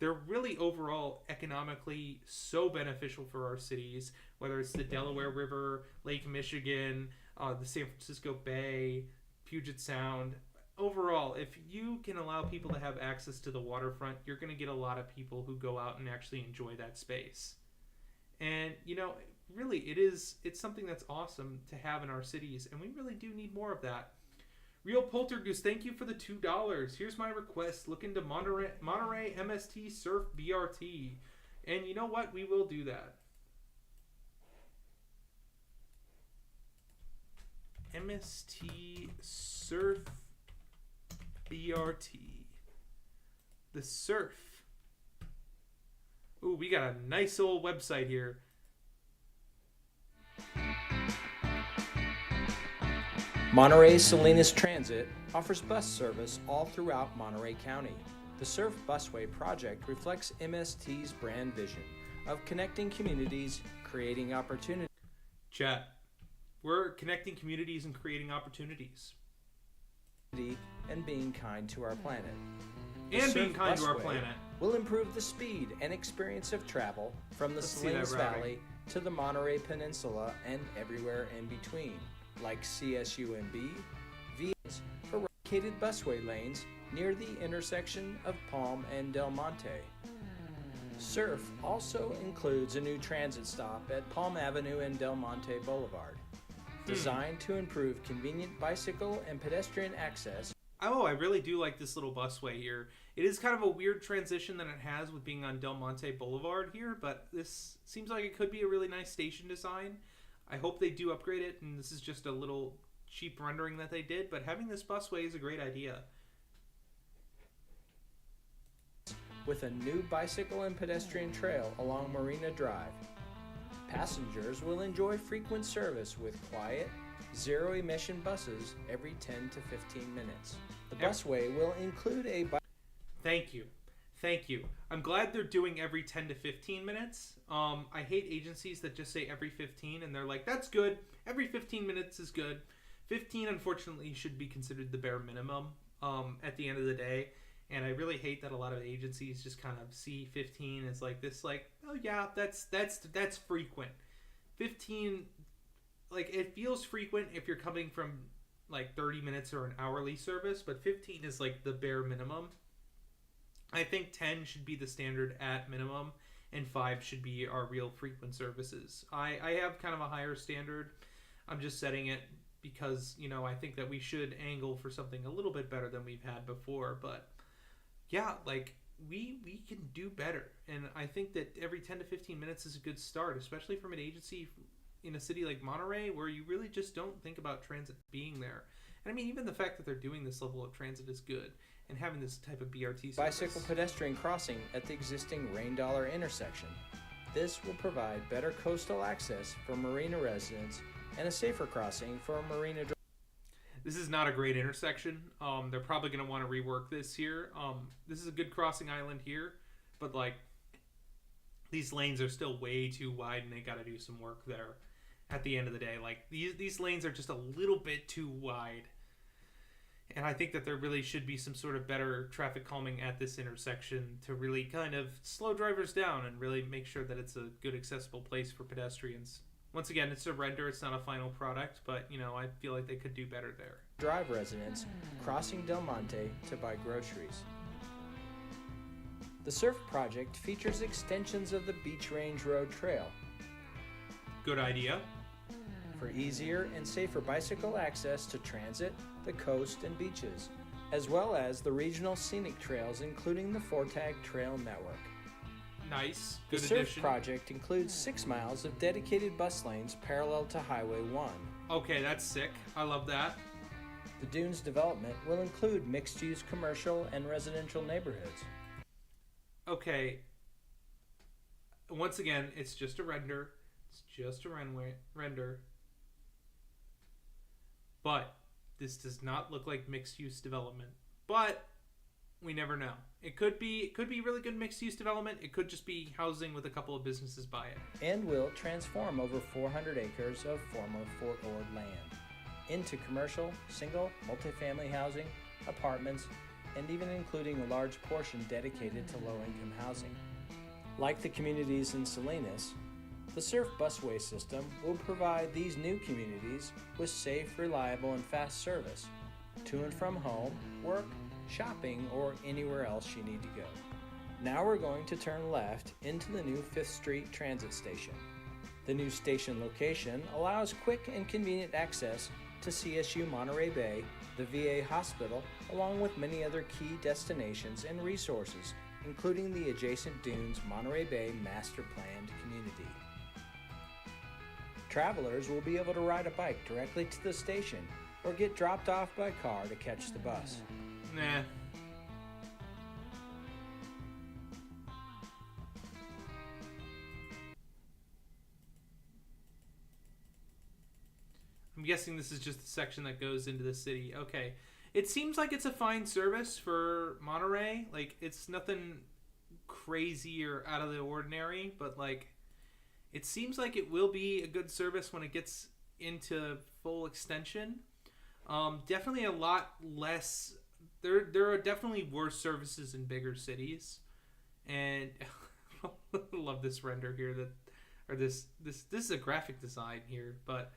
They're really overall economically so beneficial for our cities, whether it's the Delaware River, Lake Michigan, the San Francisco Bay, Puget Sound. Overall, if you can allow people to have access to the waterfront, you're going to get a lot of people who go out and actually enjoy that space. And, really, it's something that's awesome to have in our cities, and we really do need more of that. Real Poltergoose, thank you for the $2. Here's my request. Look into Monterey MST Surf BRT. And you know what? We will do that. MST Surf BRT. The surf. Ooh, we got a nice old website here. Monterey Salinas Transit offers bus service all throughout Monterey County. The Surf Busway project reflects MST's brand vision of connecting communities, creating opportunities. Chat. We're connecting communities and creating opportunities. And being kind to our planet. And being kind to our planet. Will improve the speed and experience of travel from the Salinas Valley to the Monterey Peninsula and everywhere in between, like CSUMB, VS for dedicated busway lanes near the intersection of Palm and Del Monte. Surf also includes a new transit stop at Palm Avenue and Del Monte Boulevard, designed to improve convenient bicycle and pedestrian access. Oh, I really do like this little busway here. It is kind of a weird transition that it has with being on Del Monte Boulevard here, but this seems like it could be a really nice station design. I hope they do upgrade it, and this is just a little cheap rendering that they did, but having this busway is a great idea. With a new bicycle and pedestrian trail along Marina Drive. Passengers will enjoy frequent service with quiet, zero-emission buses every 10 to 15 minutes. The busway will include a... Thank you. Thank you. I'm glad they're doing every 10 to 15 minutes. I hate agencies that just say every 15, and they're like, that's good. Every 15 minutes is good. 15, unfortunately, should be considered the bare minimum at the end of the day. And I really hate that a lot of agencies just kind of see 15 as like this, like, oh yeah, that's frequent. 15, like, it feels frequent if you're coming from like 30 minutes or an hourly service, but 15 is like the bare minimum. I think 10 should be the standard at minimum, and 5 should be our real frequent services. I have kind of a higher standard. I'm just setting it because, I think that we should angle for something a little bit better than we've had before, but yeah, like, we can do better. And I think that every 10 to 15 minutes is a good start, especially from an agency in a city like Monterey, where you really just don't think about transit being there. And I mean, even the fact that they're doing this level of transit is good, and having this type of BRT service. Bicycle pedestrian crossing at the existing Rain Dollar intersection. This will provide better coastal access for Marina residents and a safer crossing for Marina Drive. This is not a great intersection. They're probably going to want to rework this here. This is a good crossing island here, but like, these lanes are still way too wide, and they got to do some work there. At the end of the day, like, these lanes are just a little bit too wide, and I think that there really should be some sort of better traffic calming at this intersection to really kind of slow drivers down and really make sure that it's a good accessible place for pedestrians. Once again, it's a render, it's not a final product, but, I feel like they could do better there. Drive residents crossing Del Monte to buy groceries. The Surf project features extensions of the Beach Range Road Trail. Good idea. for easier and safer bicycle access to transit, the coast, and beaches, as well as the regional scenic trails including the Fortag Trail Network. Nice. The Good SURF addition. project includes 6 miles of dedicated bus lanes parallel to Highway 1. Okay, that's sick. I love that. The Dunes development will include mixed-use commercial and residential neighborhoods. Okay. Once again, it's just a render. It's just a render. But this does not look like mixed-use development. But we never know. It could be really good mixed-use development. It could just be housing with a couple of businesses by it. And will transform over 400 acres of former Fort Ord land into commercial, single, multifamily housing, apartments, and even including a large portion dedicated to low-income housing. Like the communities in Salinas, the Surf busway system will provide these new communities with safe, reliable, and fast service to and from home, work, shopping, or anywhere else you need to go. Now we're going to turn left into the new 5th Street Transit Station. The new station location allows quick and convenient access to CSU Monterey Bay, the VA hospital, along with many other key destinations and resources, including the adjacent Dunes Monterey Bay Master Planned Community. Travelers will be able to ride a bike directly to the station or get dropped off by car to catch the bus. Nah. I'm guessing this is just the section that goes into the city. Okay. It seems like it's a fine service for Monterey. Like, it's nothing crazy or out of the ordinary, but, like, it seems like it will be a good service when it gets into full extension. Definitely a lot less. There are definitely worse services in bigger cities, and I love this render here this is a graphic design here, but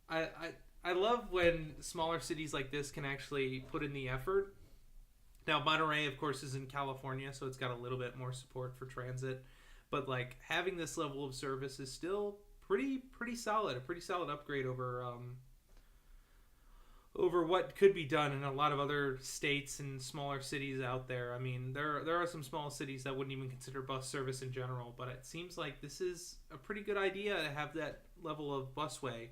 I love when smaller cities like this can actually put in the effort. Now Monterey, of course, is in California, so it's got a little bit more support for transit, but like having this level of service is still pretty solid, a pretty solid upgrade over what could be done in a lot of other states and smaller cities out there. I mean, there are some small cities that wouldn't even consider bus service in general, but it seems like this is a pretty good idea to have that level of busway.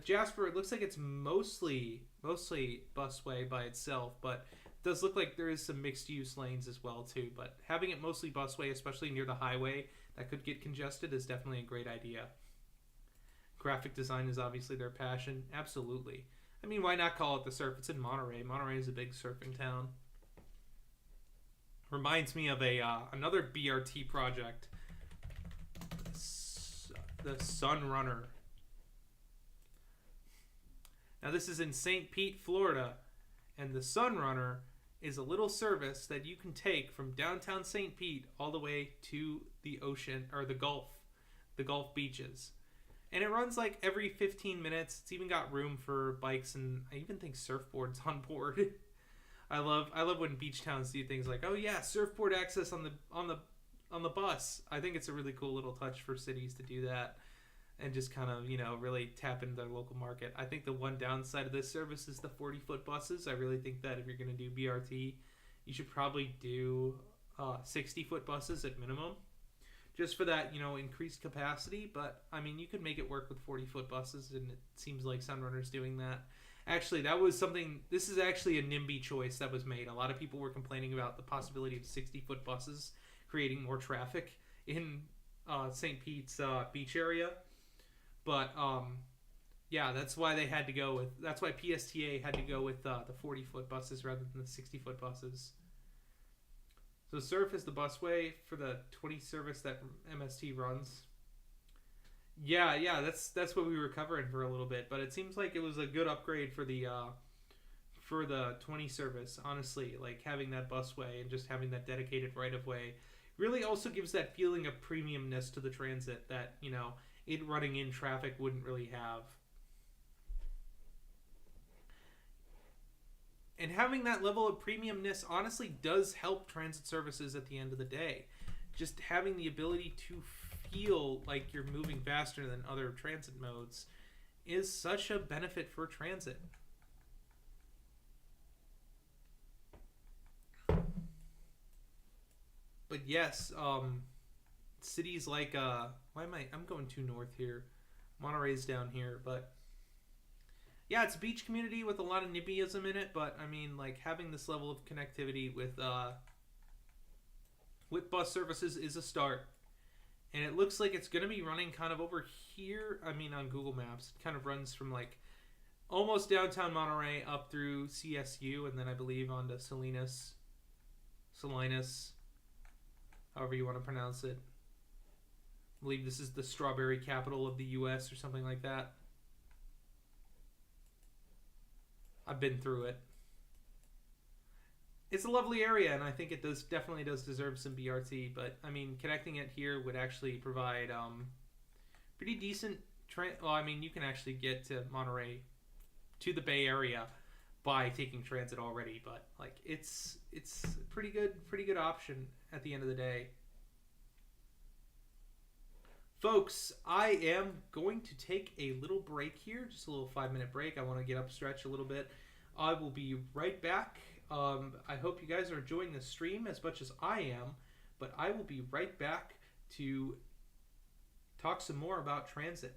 Jasper, it looks like it's mostly busway by itself, but it does look like there is some mixed-use lanes as well, too. But having it mostly busway, especially near the highway that could get congested, is definitely a great idea. Graphic design is obviously their passion. Absolutely. I mean, why not call it the surf? It's in Monterey. Monterey is a big surfing town. Reminds me of another BRT project, the Sun Runner. Now this is in St. Pete, Florida, and the Sun Runner is a little service that you can take from downtown St. Pete all the way to the ocean or the Gulf beaches. And it runs like every 15 minutes. It's even got room for bikes and I even think surfboards on board. I love when beach towns do things like, oh yeah, surfboard access on the bus. I think it's a really cool little touch for cities to do that and just kind of, really tap into their local market. I think the one downside of this service is the 40-foot buses. I really think that if you're going to do BRT, you should probably do 60-foot buses at minimum. Just for that, increased capacity. But, I mean, you could make it work with 40-foot buses, and it seems like Sunrunner's doing that. Actually, this is actually a NIMBY choice that was made. A lot of people were complaining about the possibility of 60-foot buses creating more traffic in St. Pete's beach area. But, yeah, that's why PSTA had to go with the 40-foot buses rather than the 60-foot buses. So Surf is the busway for the 20 service that MST runs. Yeah, that's what we were covering for a little bit, but it seems like it was a good upgrade for the 20 service. Honestly, like having that busway and just having that dedicated right of way really also gives that feeling of premiumness to the transit that it running in traffic wouldn't really have. And having that level of premiumness honestly does help transit services at the end of the day. Just having the ability to feel like you're moving faster than other transit modes is such a benefit for transit. But yes, cities like I'm going too north here. Monterey's down here, but yeah, it's a beach community with a lot of NIMBYism in it. But I mean, like having this level of connectivity with bus services is a start, and it looks like it's going to be running kind of over here. I mean, on Google Maps, it kind of runs from like almost downtown Monterey up through CSU, and then I believe onto Salinas, however you want to pronounce it. I believe this is the strawberry capital of the U.S. or something like that. I've been through it. It's a lovely area, and I think it definitely does deserve some BRT. But I mean, connecting it here would actually provide pretty decent. Well, I mean, you can actually get to Monterey, to the Bay Area, by taking transit already. But like, it's a pretty good option at the end of the day. Folks, I am going to take a little break here, just a little 5-minute break. I want to get up, stretch a little bit. I will be right back. I hope you guys are enjoying the stream as much as I am, but I will be right back to talk some more about transit.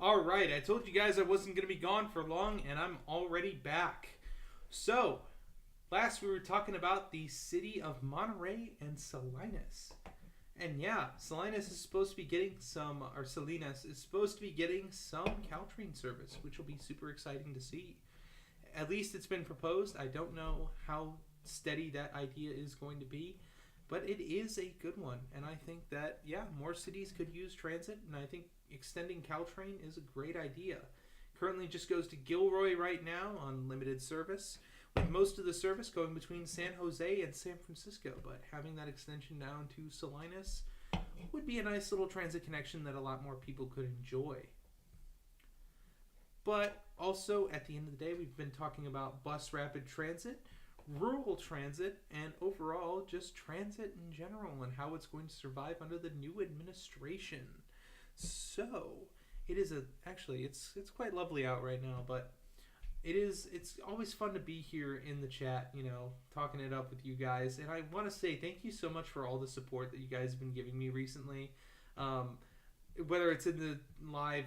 Alright, I told you guys I wasn't going to be gone for long, and I'm already back. So, last we were talking about the city of Monterey and Salinas. And yeah, Salinas is supposed to be getting some Caltrain service, which will be super exciting to see. At least it's been proposed. I don't know how steady that idea is going to be, but it is a good one. And I think that, yeah, more cities could use transit, and I think extending Caltrain is a great idea. Currently just goes to Gilroy right now on limited service, with most of the service going between San Jose and San Francisco. But having that extension down to Salinas would be a nice little transit connection that a lot more people could enjoy. But also, at the end of the day, we've been talking about bus rapid transit, rural transit, and overall just transit in general and how it's going to survive under the new administration. So, it's quite lovely out right now, but it's always fun to be here in the chat, talking it up with you guys. And I want to say thank you so much for all the support that you guys have been giving me recently. whether it's in the live,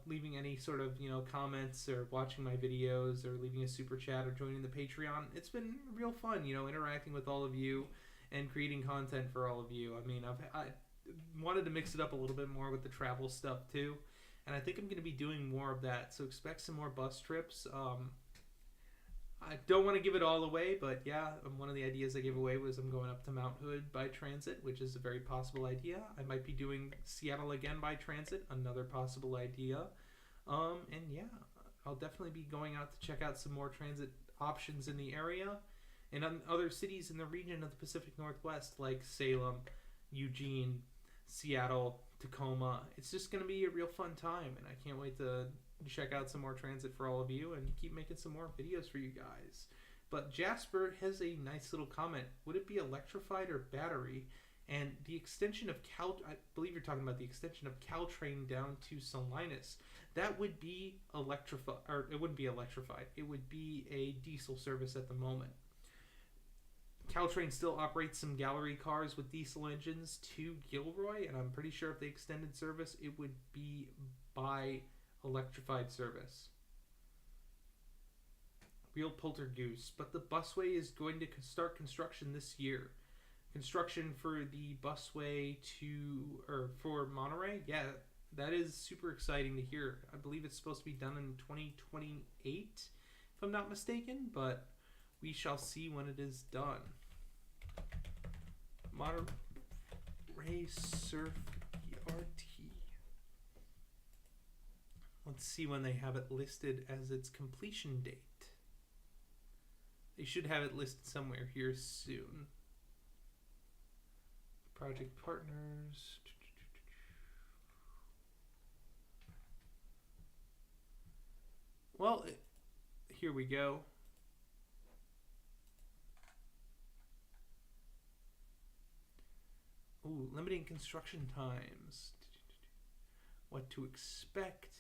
leaving any sort of comments or watching my videos or leaving a super chat or joining the Patreon, it's been real fun. Interacting with all of you and creating content for all of you. I mean, I wanted to mix it up a little bit more with the travel stuff too, and I think I'm going to be doing more of that. So expect some more bus trips. I don't want to give it all away, but yeah, one of the ideas I gave away was I'm going up to Mount Hood by transit, which is a very possible idea. I might be doing Seattle again by transit, another possible idea. And yeah, I'll definitely be going out to check out some more transit options in the area and other cities in the region of the Pacific Northwest, like Salem, Eugene, Seattle, Tacoma. It's just going to be a real fun time, and I can't wait to check out some more transit for all of you and keep making some more videos for you guys. But Jasper has a nice little comment. Would it be electrified or battery? And the extension of I believe you're talking about the extension of Caltrain down to Salinas. That would be electrified, or it wouldn't be electrified. It would be a diesel service at the moment. Caltrain still operates some gallery cars with diesel engines to Gilroy, and I'm pretty sure if they extended service, it would be by electrified service. Real poltergoose, but the busway is going to start construction this year. Construction for the busway for Monterey, yeah, that is super exciting to hear. I believe it's supposed to be done in 2028, if I'm not mistaken, but we shall see when it is done. Monterey Surf BRT. Let's see when they have it listed as its completion date. They should have it listed somewhere here soon. Project partners. Well, here we go. Ooh, limiting construction times. What to expect.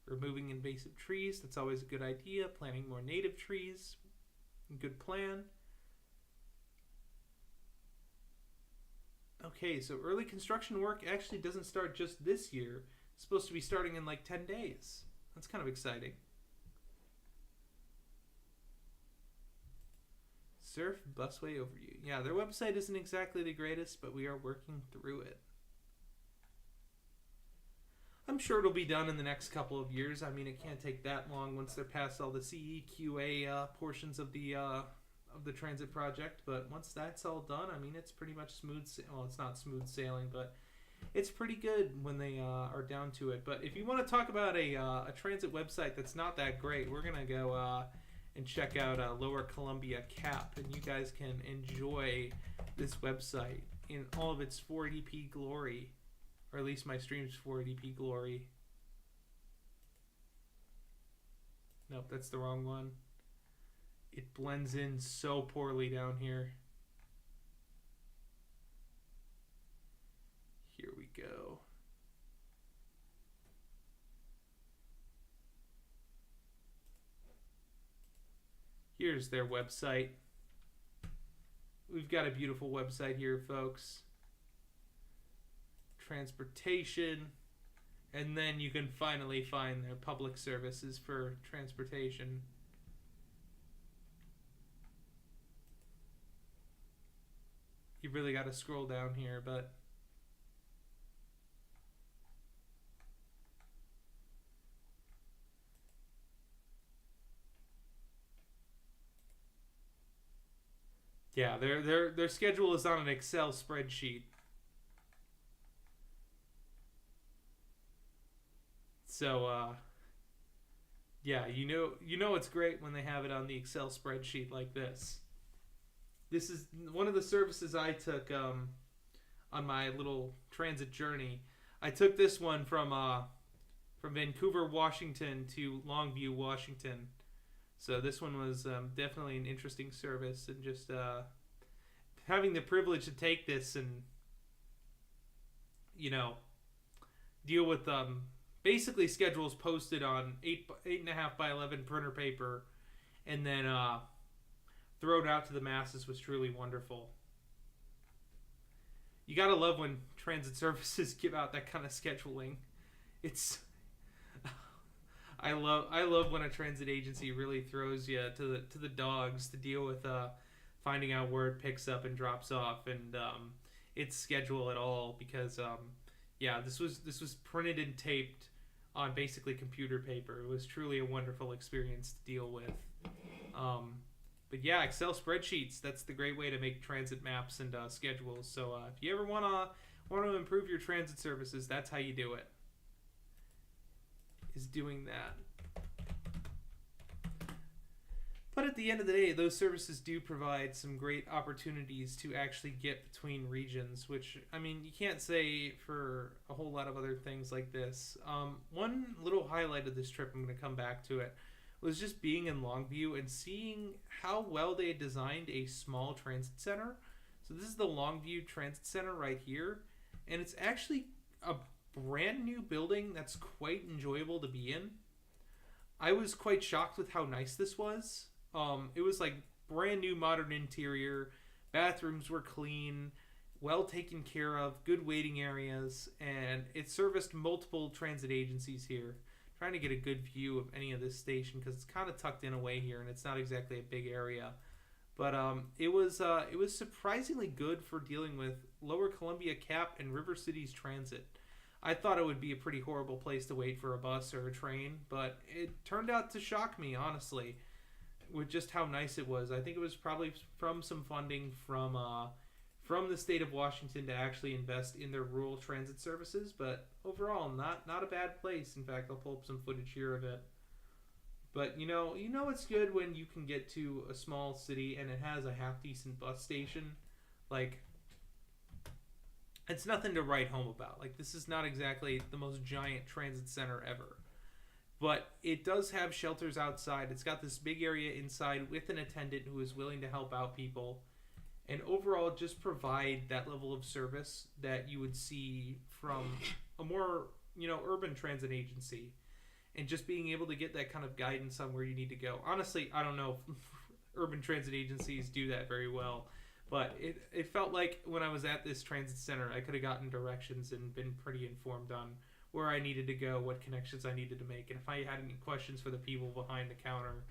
Removing invasive trees, that's always a good idea. Planting more native trees, good plan. Okay, so early construction work actually doesn't start just this year. It's supposed to be starting in like 10 days. That's kind of exciting. Surf busway overview. Yeah, their website isn't exactly the greatest, but we are working through it. I'm sure it'll be done in the next couple of years. I mean, it can't take that long once they're past all the CEQA portions of the transit project. But once that's all done, I mean, it's pretty much smooth. Well, it's not smooth sailing, but it's pretty good when they are down to it. But if you want to talk about a transit website that's not that great, we're gonna go and check out Lower Columbia CAP, and you guys can enjoy this website in all of its 480p glory. Or at least my stream's 480p glory. Nope, that's the wrong one. It blends in so poorly down here. Here we go. Here's their website. We've got a beautiful website here, folks. Transportation, and then you can finally find their public services for transportation. You really got to scroll down here, but yeah, their schedule is on an Excel spreadsheet. So, yeah, you know it's great when they have it on the Excel spreadsheet like this. This is one of the services I took on my little transit journey. I took this one from Vancouver, Washington to Longview, Washington. So this one was definitely an interesting service, and just having the privilege to take this and deal with basically schedules posted on 8.5 by 11 printer paper, and then thrown out to the masses was truly wonderful. you gotta love when transit services give out that kind of scheduling. It's I love when a transit agency really throws you to the dogs to deal with finding out where it picks up and drops off and its schedule at all, because this was printed and taped on basically computer paper. It was truly a wonderful experience to deal with. But yeah, Excel spreadsheets, that's the great way to make transit maps and schedules. So if you ever want to improve your transit services, that's how you do it. Is doing that. But at the end of the day, those services do provide some great opportunities to actually get between regions, which, I mean, you can't say for a whole lot of other things like this. One little highlight of this trip, I'm going to come back to it, was just being in Longview and seeing how well they had designed a small transit center. So this is the Longview Transit Center right here, and it's actually a brand new building that's quite enjoyable to be in. I was quite shocked with how nice this was. It was like brand new modern interior, bathrooms were clean, well taken care of, good waiting areas, and it serviced multiple transit agencies here. Trying to get a good view of any of this station because it's kind of tucked in away here and it's not exactly a big area. But it was surprisingly good for dealing with Lower Columbia Cap and River Cities Transit. I thought it would be a pretty horrible place to wait for a bus or a train, but it turned out to shock me, honestly, with just how nice it was. I think it was probably from some funding from the state of Washington to actually invest in their rural transit services, but overall, not a bad place. In fact, I'll pull up some footage here of it. But you know it's good when you can get to a small city and it has a half decent bus station. Like, it's nothing to write home about. Like, this is not exactly the most giant transit center ever. But it does have shelters outside. It's got this big area inside with an attendant who is willing to help out people. And overall, just provide that level of service that you would see from a more, urban transit agency. And just being able to get that kind of guidance on where you need to go. Honestly, I don't know if urban transit agencies do that very well. But it felt like when I was at this transit center, I could have gotten directions and been pretty informed on where I needed to go, what connections I needed to make. And if I had any questions for the people behind the counter,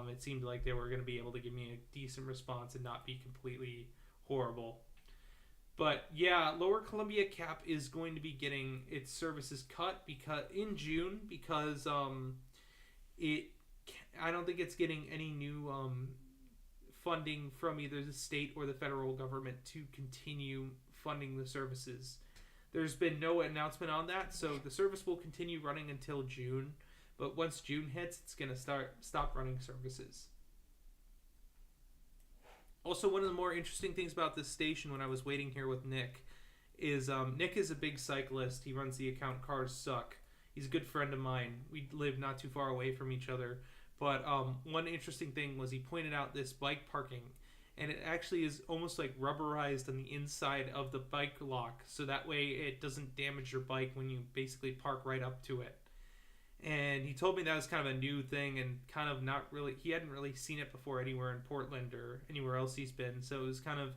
it seemed like they were going to be able to give me a decent response and not be completely horrible. But yeah, Lower Columbia Cap is going to be getting its services cut in June because I don't think it's getting any new funding from either the state or the federal government to continue funding the services. There's been no announcement on that, so the service will continue running until June. But once June hits, it's going to stop running services. Also, one of the more interesting things about this station when I was waiting here with Nick is Nick is a big cyclist. He runs the account Cars Suck. He's a good friend of mine. We live not too far away from each other. But one interesting thing was he pointed out this bike parking, and it actually is almost like rubberized on the inside of the bike lock, so that way it doesn't damage your bike when you basically park right up to it. And he told me that was kind of a new thing and kind of not really, he hadn't really seen it before anywhere in Portland or anywhere else he's been. So it was kind of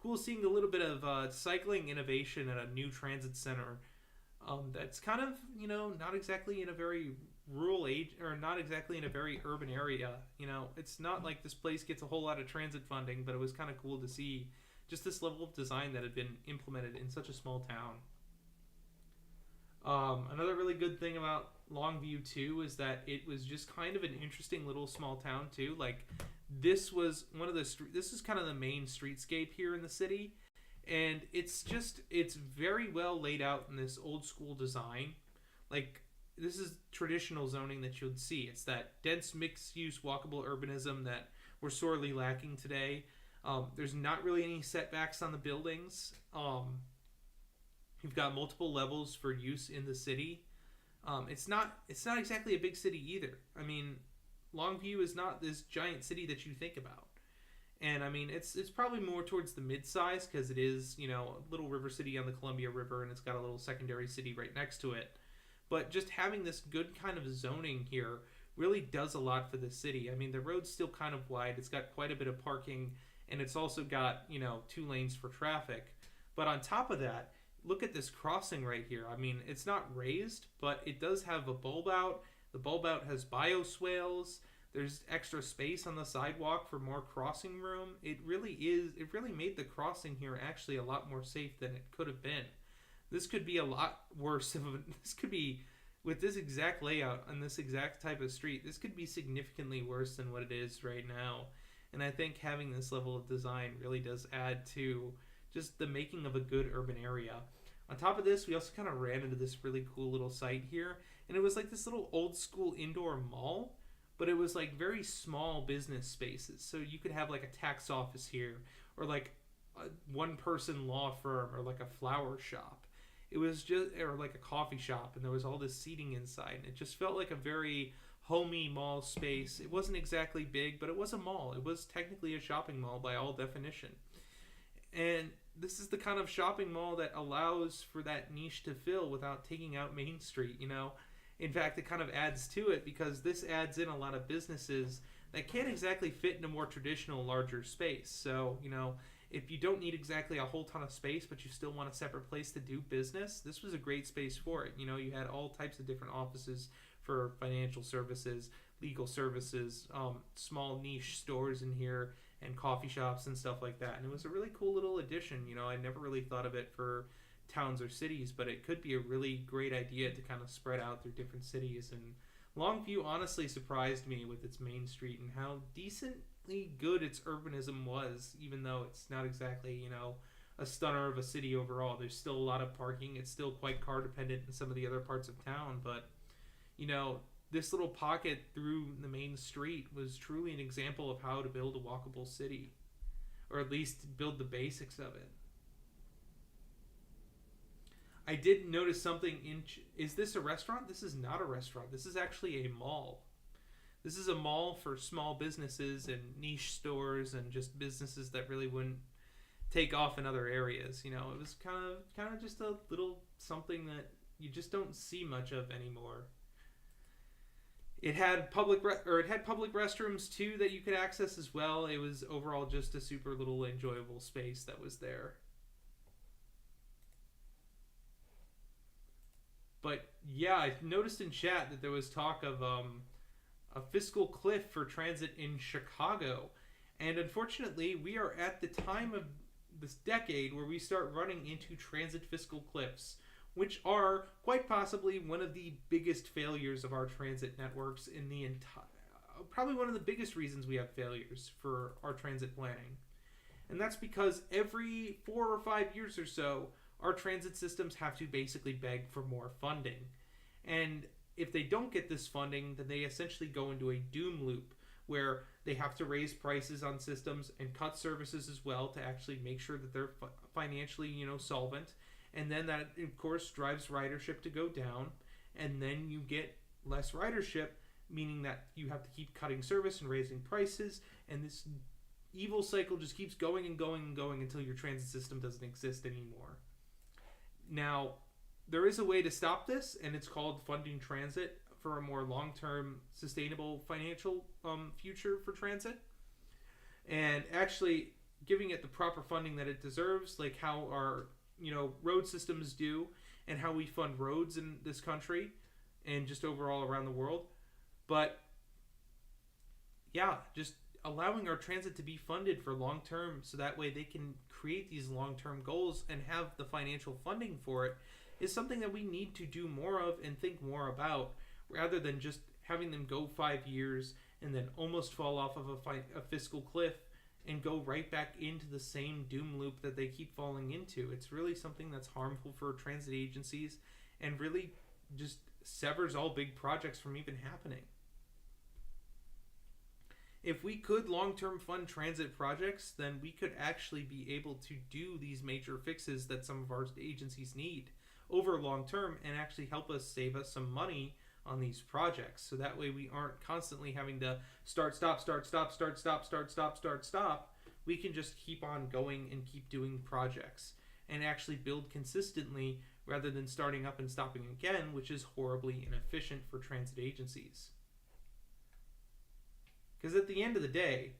cool seeing a little bit of cycling innovation at a new transit center. That's kind of, not exactly in a very rural age or not exactly in a very urban area. It's not like this place gets a whole lot of transit funding, but it was kind of cool to see just this level of design that had been implemented in such a small town. Another really good thing about Longview too is that it was just kind of an interesting little small town too. Like, this was this is kind of the main streetscape here in the city, and it's very well laid out in this old school design. Like, this is traditional zoning that you'd see. It's that dense mixed use walkable urbanism that we're sorely lacking today. There's not really any setbacks on the buildings. You've got multiple levels for use in the city. It's not exactly a big city either. I mean, Longview is not this giant city that you think about. And I mean, it's probably more towards the mid-size because it is, a little river city on the Columbia River, and it's got a little secondary city right next to it. But just having this good kind of zoning here really does a lot for the city. I mean, the road's still kind of wide. It's got quite a bit of parking, and it's also got, 2 lanes for traffic. But on top of that, look at this crossing right here. I mean, it's not raised, but it does have a bulb out. The bulb out has bioswales. There's extra space on the sidewalk for more crossing room. It really made the crossing here actually a lot more safe than it could have been. This could be a lot worse. This could be, with this exact layout on this exact type of street, this could be significantly worse than what it is right now. And I think having this level of design really does add to just the making of a good urban area. On top of this, we also kind of ran into this really cool little site here. And it was like this little old school indoor mall, but it was like very small business spaces. So you could have like a tax office here, or like a one person law firm, or like a flower shop. It was just, or like a coffee shop, and there was all this seating inside. And it just felt like a very homey mall space. It wasn't exactly big, but it was a mall. It was technically a shopping mall by all definition. And this is the kind of shopping mall that allows for that niche to fill without taking out Main Street, you know. In fact, it kind of adds to it because this adds in a lot of businesses that can't exactly fit in a more traditional, larger space. So, you know, if you don't need exactly a whole ton of space, but you still want a separate place to do business, this was a great space for it. You know, you had all types of different offices for financial services, legal services, small niche stores in here, and coffee shops and stuff like that. And it was a really cool little addition. You know, I never really thought of it for towns or cities, but it could be a really great idea to kind of spread out through different cities. And Longview honestly surprised me with its Main Street and how decently good its urbanism was, even though it's not exactly, you know, a stunner of a city overall. There's still a lot of parking. It's still quite car dependent in some of the other parts of town, but, you know, this little pocket through the main street was truly an example of how to build a walkable city, or at least build the basics of it. I did notice something is this a restaurant? This is not a restaurant. This is actually a mall. This is a mall for small businesses and niche stores and just businesses that really wouldn't take off in other areas. You know, it was kind of just a little something that you just don't see much of anymore. It had public restrooms too that you could access as well. It was overall just a super little enjoyable space that was there. But yeah, I noticed in chat that there was talk of a fiscal cliff for transit in Chicago. And unfortunately, we are at the time of this decade where we start running into transit fiscal cliffs, which are quite possibly one of the biggest failures of our transit networks in the entire, probably one of the biggest reasons we have failures for our transit planning. And that's because every 4 or 5 years or so, our transit systems have to basically beg for more funding. And if they don't get this funding, then they essentially go into a doom loop where they have to raise prices on systems and cut services as well to actually make sure that they're financially, you know, solvent. And then that, of course, drives ridership to go down. And then you get less ridership, meaning that you have to keep cutting service and raising prices. And this evil cycle just keeps going and going and going until your transit system doesn't exist anymore. Now, there is a way to stop this, and it's called funding transit for a more long-term, sustainable financial future for transit. And actually giving it the proper funding that it deserves, like how our, you know, road systems do, and how we fund roads in this country and just overall around the world. But yeah, just allowing our transit to be funded for long term so that way they can create these long-term goals and have the financial funding for it is something that we need to do more of and think more about, rather than just having them go 5 years and then almost fall off of a fiscal cliff and go right back into the same doom loop that they keep falling into. It's really something that's harmful for transit agencies and really just severs all big projects from even happening. If we could long-term fund transit projects, then we could actually be able to do these major fixes that some of our agencies need over long-term and actually help us save us some money on these projects. So that way we aren't constantly having to start, stop. We can just keep on going and keep doing projects and actually build consistently rather than starting up and stopping again, which is horribly inefficient for transit agencies. Because at the end of the day,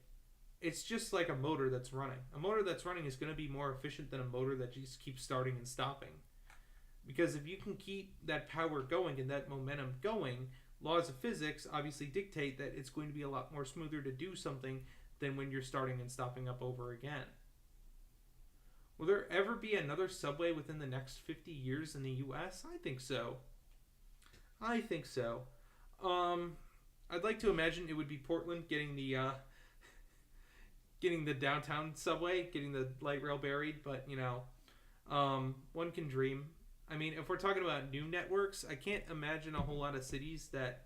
it's just like a motor that's running. A motor that's running is going to be more efficient than a motor that just keeps starting and stopping. Because if you can keep that power going and that momentum going, laws of physics obviously dictate that it's going to be a lot more smoother to do something than when you're starting and stopping up over again. Will there ever be another subway within the next 50 years in the U.S.? I think so. I'd like to imagine it would be Portland getting the downtown subway, getting the light rail buried, but one can dream. I mean, if we're talking about new networks, I can't imagine a whole lot of cities that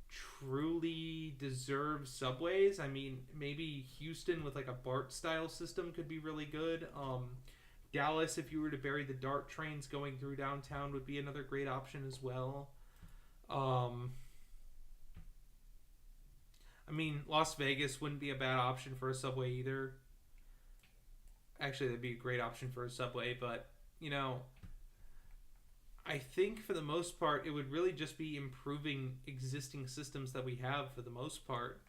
truly deserve subways. I mean, maybe Houston with like a BART style system could be really good. Dallas, if you were to bury the DART trains going through downtown, would be another great option as well. I mean, Las Vegas wouldn't be a bad option for a subway either. Actually, that'd be a great option for a subway, but I think for the most part, it would really just be improving existing systems that we have for the most part.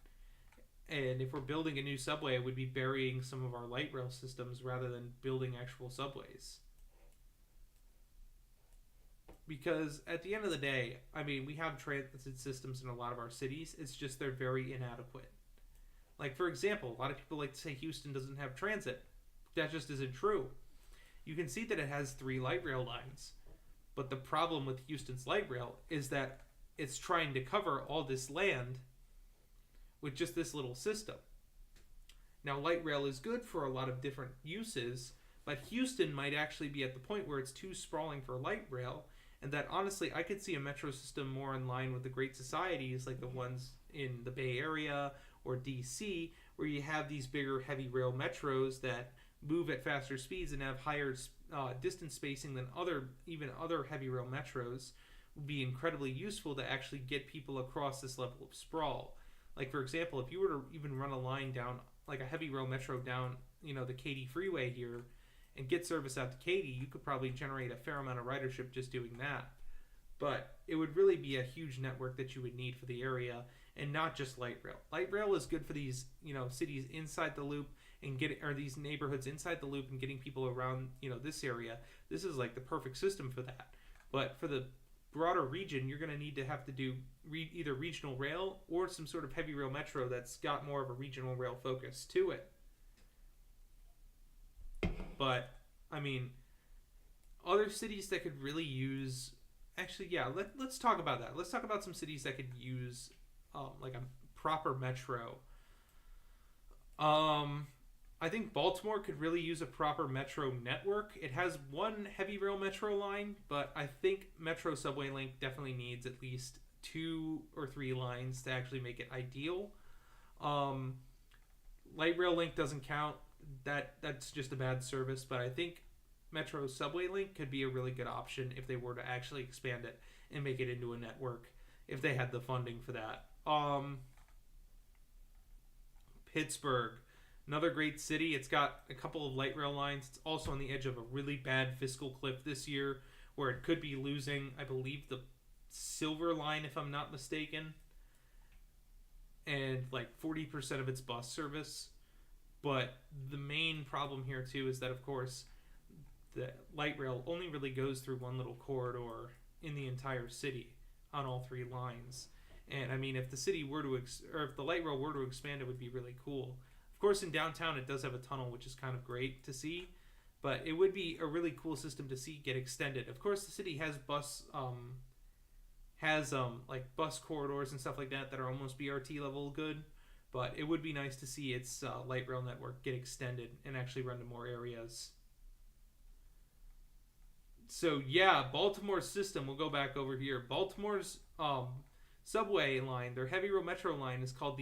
And if we're building a new subway, it would be burying some of our light rail systems rather than building actual subways. Because at the end of the day, I mean, we have transit systems in a lot of our cities. It's just they're very inadequate. Like, for example, a lot of people like to say Houston doesn't have transit. That just isn't true. You can see that it has 3 light rail lines. But the problem with Houston's light rail is that it's trying to cover all this land with just this little system. Now, light rail is good for a lot of different uses, but Houston might actually be at the point where it's too sprawling for light rail, and that honestly, I could see a metro system more in line with the great societies like the ones in the Bay Area or DC, where you have these bigger heavy rail metros that move at faster speeds and have higher distance spacing than other heavy rail metros. Would be incredibly useful to actually get people across this level of sprawl. Like, for example, if you were to even run a line down, like a heavy rail metro down, the Katy freeway here, and get service out to Katy, you could probably generate a fair amount of ridership just doing that. But it would really be a huge network that you would need for the area, and not just light rail. Light rail is good for these, cities inside the loop and these neighborhoods inside the loop and getting people around, this area. This is like the perfect system for that. But for the broader region, you're going to need to have to do either regional rail or some sort of heavy rail metro that's got more of a regional rail focus to it. But, I mean, other cities that could really use... Actually, yeah, let's talk about that. Let's talk about some cities that could use like a proper metro. I think Baltimore could really use a proper metro network. It has one heavy rail metro line, but I think Metro Subway Link definitely needs at least 2 or 3 lines to actually make it ideal. Light rail link doesn't count. That's just a bad service, but I think Metro Subway Link could be a really good option if they were to actually expand it and make it into a network, if they had the funding for that. Pittsburgh, another great city. It's got a couple of light rail lines. It's also on the edge of a really bad fiscal cliff this year, where it could be losing, I believe, the Silver Line, if I'm not mistaken, and like 40% of its bus service. But the main problem here too is that, of course, the light rail only really goes through one little corridor in the entire city on all 3 lines. And I mean, if the city were to, or if the light rail were to expand, it would be really cool. Of course, in downtown, it does have a tunnel, which is kind of great to see, but it would be a really cool system to see get extended. Of course, the city has like bus corridors and stuff like that that are almost BRT level good, but it would be nice to see its light rail network get extended and actually run to more areas. So yeah, Baltimore's system, we'll go back over here. Baltimore's subway line, their heavy rail metro line, is called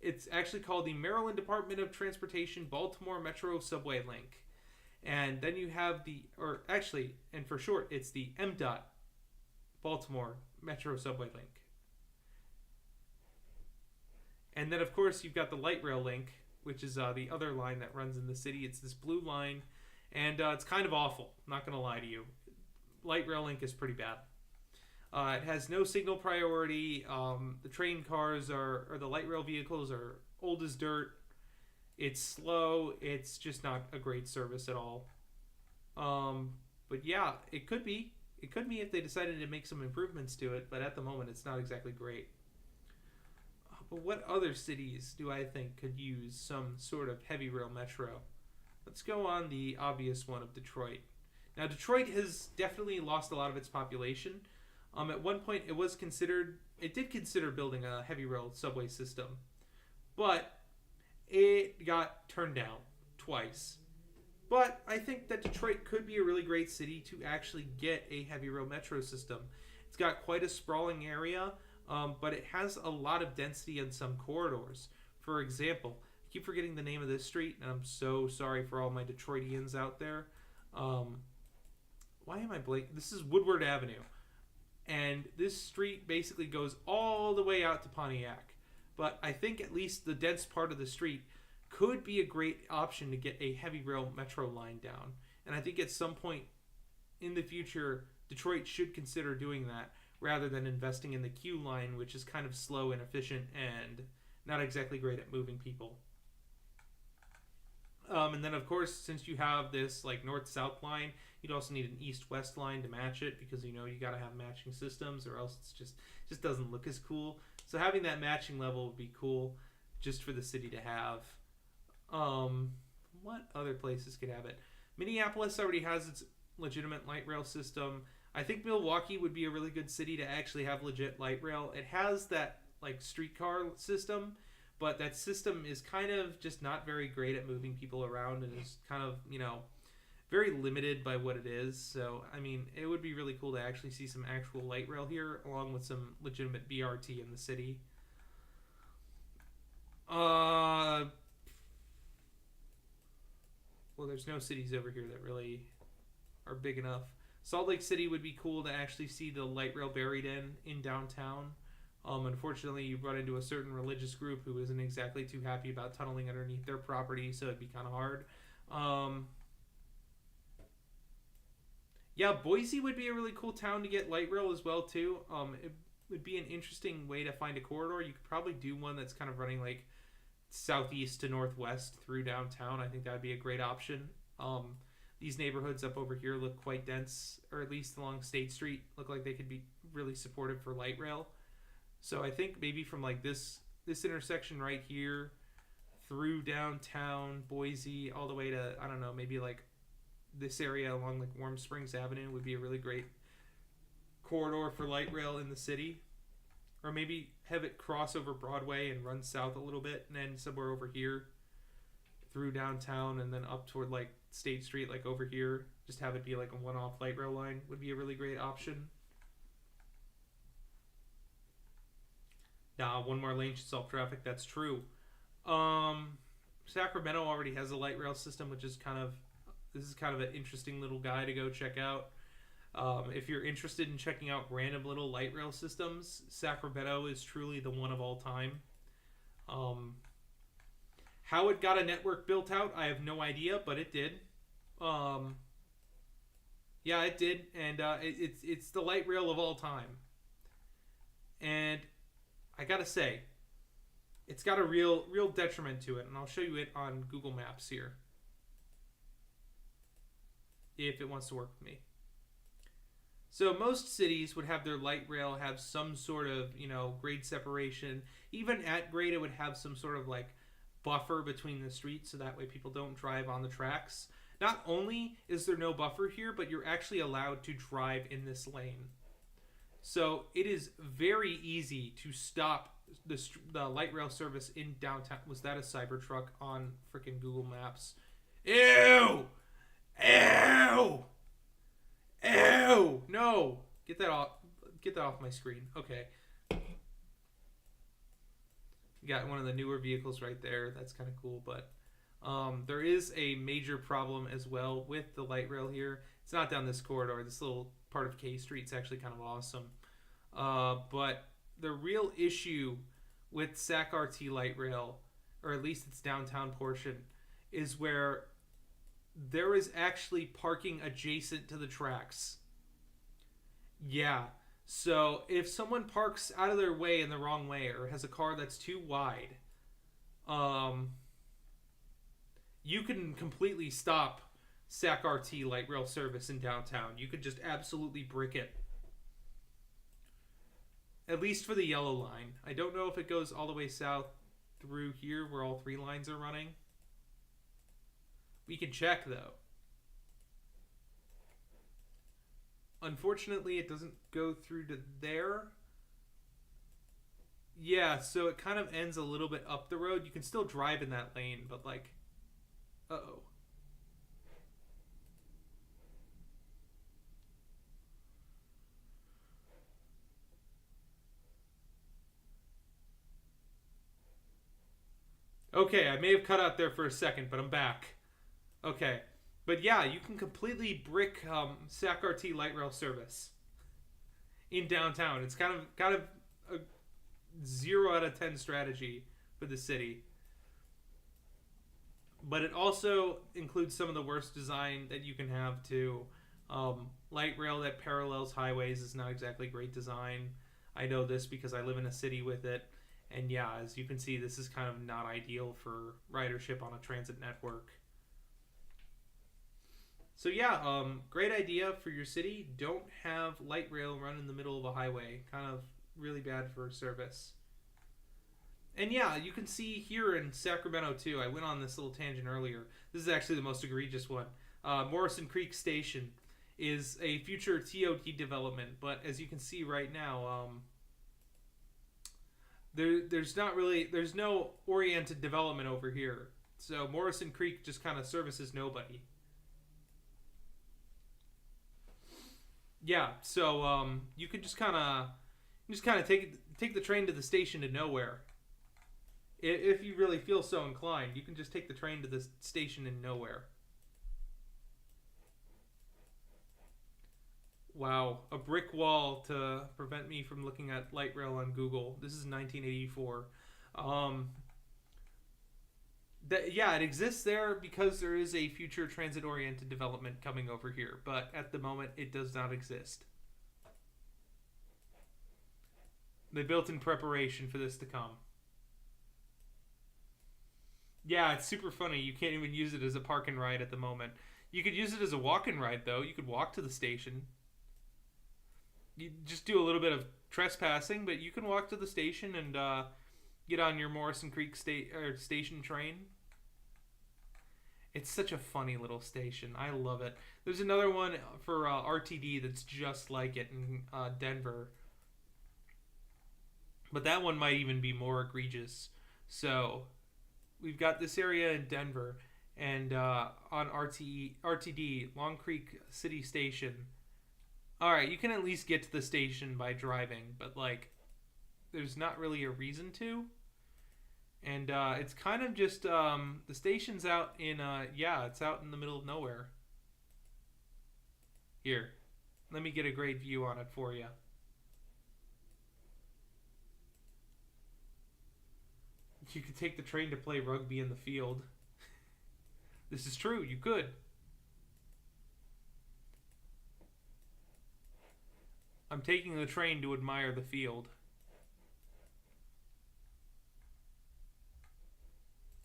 it's actually called the Maryland Department of Transportation Baltimore Metro Subway Link. And then you have and for short, it's the MDOT Baltimore Metro Subway Link. And then, of course, you've got the light rail link, which is the other line that runs in the city. It's this blue line, and it's kind of awful. I'm not going to lie to you. Light rail link is pretty bad. It has no signal priority. The train cars or the light rail vehicles are old as dirt. It's slow. It's just not a great service at all. But yeah, it could be. It could be if they decided to make some improvements to it, but at the moment it's not exactly great. But what other cities do I think could use some sort of heavy rail metro? Let's go on the obvious one of Detroit. Now, Detroit has definitely lost a lot of its population. At one point, it did consider building a heavy rail subway system, but it got turned down twice. But I think that Detroit could be a really great city to actually get a heavy rail metro system. It's got quite a sprawling area, but it has a lot of density in some corridors. For example, I keep forgetting the name of this street, and I'm so sorry for all my Detroitians out there. Why am I blanking? This is Woodward Avenue. And this street basically goes all the way out to Pontiac. But I think at least the dense part of the street could be a great option to get a heavy rail metro line down. And I think at some point in the future, Detroit should consider doing that rather than investing in the Q line, which is kind of slow and efficient and not exactly great at moving people. And then, of course, since you have this like north-south line, you'd also need an east-west line to match it because you got to have matching systems, or else it just doesn't look as cool. So having that matching level would be cool, just for the city to have. What other places could have it? Minneapolis already has its legitimate light rail system. I think Milwaukee would be a really good city to actually have legit light rail. It has that like streetcar system, but that system is kind of just not very great at moving people around and is kind of, very limited by what it is. So, I mean, it would be really cool to actually see some actual light rail here along with some legitimate BRT in the city. Well, there's no cities over here that really are big enough. Salt Lake City would be cool to actually see the light rail buried in downtown. Unfortunately, you run into a certain religious group who isn't exactly too happy about tunneling underneath their property, so it'd be kind of hard. Yeah, Boise would be a really cool town to get light rail as well, too. It would be an interesting way to find a corridor. You could probably do one that's kind of running like southeast to northwest through downtown. I think that would be a great option. These neighborhoods up over here look quite dense, or at least along State Street, look like they could be really supportive for light rail. So I think maybe from like this intersection right here through downtown Boise all the way to, I don't know, maybe like this area along like Warm Springs Avenue would be a really great corridor for light rail in the city. Or maybe have it cross over Broadway and run south a little bit and then somewhere over here through downtown and then up toward like State Street, like over here. Just have it be like a one-off light rail line would be a really great option. Nah, one more lane should solve traffic. That's true. Sacramento already has a light rail system, which is this is kind of an interesting little guy to go check out. If you're interested in checking out random little light rail systems, Sacramento is truly the one of all time. How it got a network built out, I have no idea, but it did. Yeah, it did, and it's the light rail of all time. And I gotta say, it's got a real detriment to it, and I'll show you it on Google Maps here, if it wants to work with me. So most cities would have their light rail have some sort of, grade separation. Even at grade, it would have some sort of like buffer between the streets, so that way people don't drive on the tracks. Not only is there no buffer here, but you're actually allowed to drive in this lane. So it is very easy to stop the light rail service in downtown. Was that a Cybertruck on freaking Google Maps? Ew! Ew! Ew! No! Get that off my screen. Okay. Got one of the newer vehicles right there. That's kind of cool, but there is a major problem as well with the light rail here. It's not down this corridor. This little part of K Street is actually kind of awesome. But the real issue with Sac RT light rail, or at least its downtown portion, is where there is actually parking adjacent to the tracks. Yeah. So if someone parks out of their way in the wrong way or has a car that's too wide, you can completely stop SAC RT light rail service in downtown. You could just absolutely brick it. At least for the yellow line. I don't know if it goes all the way south through here where all 3 lines are running. We can check though. Unfortunately, it doesn't go through to there. Yeah, so it kind of ends a little bit up the road. You can still drive in that lane, but like, uh-oh. Okay, I may have cut out there for a second, but I'm back. Okay. But yeah, you can completely brick SAC RT light rail service in downtown. It's kind of a 0 out of 10 strategy for the city. But it also includes some of the worst design that you can have too. Light rail that parallels highways is not exactly great design. I know this because I live in a city with it. And yeah, as you can see, this is kind of not ideal for ridership on a transit network. So yeah, great idea for your city. Don't have light rail run in the middle of a highway. Kind of really bad for service. And yeah, you can see here in Sacramento too. I went on this little tangent earlier. This is actually the most egregious one. Morrison Creek Station is a future TOT development, but as you can see right now, there's no oriented development over here. So Morrison Creek just kind of services nobody. Yeah, so you can just kind of take the train to the station to nowhere. If you really feel so inclined, you can just take the train to the station in nowhere. Wow, a brick wall to prevent me from looking at light rail on Google. This is 1984. Yeah, it exists there because there is a future transit-oriented development coming over here, but at the moment it does not exist. They built in preparation for this to come. Yeah, it's super funny. You can't even use it as a park and ride at the moment. You could use it as a walk and ride, though. You could walk to the station. You just do a little bit of trespassing, but you can walk to the station and get on your Morrison Creek station train. It's such a funny little station. I love it. There's another one for RTD that's just like it in Denver. But that one might even be more egregious. So we've got this area in Denver, and on RTD, Long Creek City Station. All right, you can at least get to the station by driving, but like, there's not really a reason to. And it's kind of just the station's out in it's out in the middle of nowhere. Here, let me get a great view on it for you. You could take the train to play rugby in the field. This is true, you could. I'm taking the train to admire the field.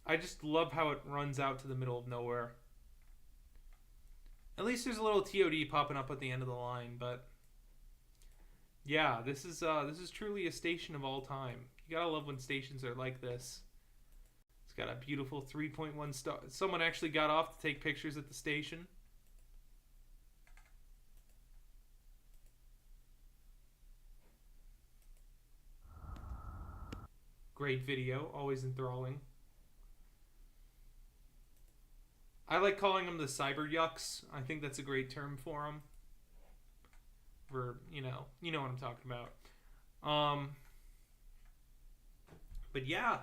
I just love how it runs out to the middle of nowhere. At least there's a little TOD popping up at the end of the line, but yeah, this is truly a station of all time. You gotta love when stations are like this. It's got a beautiful 3.1 star. Someone actually got off to take pictures at the station. Great video, always enthralling. I like calling them the cyber yucks. I think that's a great term for them. For, you know what I'm talking about. But yeah,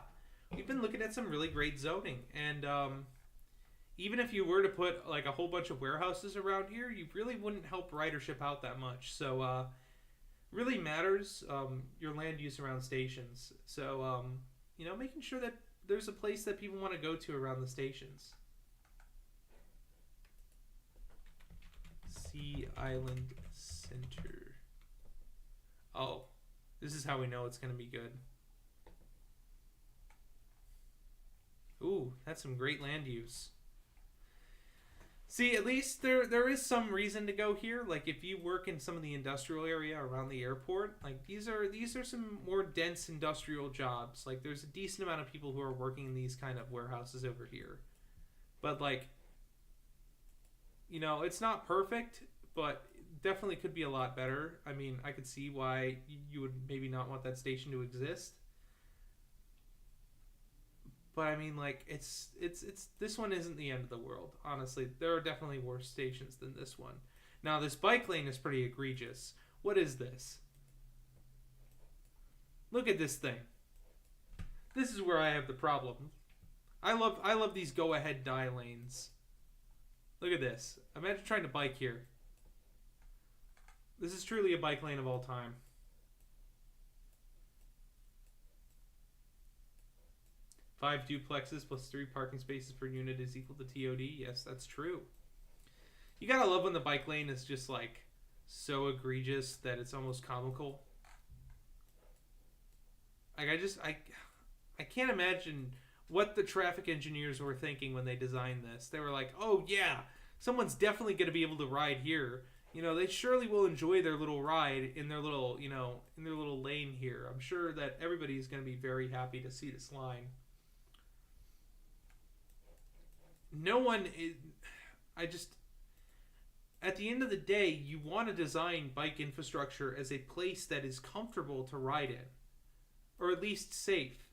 we've been looking at some really great zoning, and even if you were to put like a whole bunch of warehouses around here, you really wouldn't help ridership out that much. So really matters your land use around stations. So making sure that there's a place that people want to go to around the stations. Sea Island Center. Oh, this is how we know it's going to be good. Ooh, that's some great land use. See, at least there is some reason to go here. Like if you work in some of the industrial area around the airport, like these are some more dense industrial jobs. Like there's a decent amount of people who are working in these kind of warehouses over here. But like, you know, it's not perfect, but definitely could be a lot better. I mean, I could see why you would maybe not want that station to exist. But I mean, like, it's this one isn't the end of the world. Honestly, there are definitely worse stations than this one. Now, this bike lane is pretty egregious. What is this? Look at this thing. This is where I have the problem. I love these go-ahead die lanes. Look at this. Imagine trying to bike here. This is truly a bike lane of all time. Five duplexes plus 3 parking spaces per unit is equal to TOD. Yes, that's true. You gotta love when the bike lane is just like so egregious that it's almost comical. Like I can't imagine what the traffic engineers were thinking when they designed this. They were like, oh yeah, someone's definitely gonna be able to ride here. You know, they surely will enjoy their little ride in their little, you know, in their little lane here. I'm sure that everybody's gonna be very happy to see this line. No one is. At the end of the day, you want to design bike infrastructure as a place that is comfortable to ride in, or at least safe.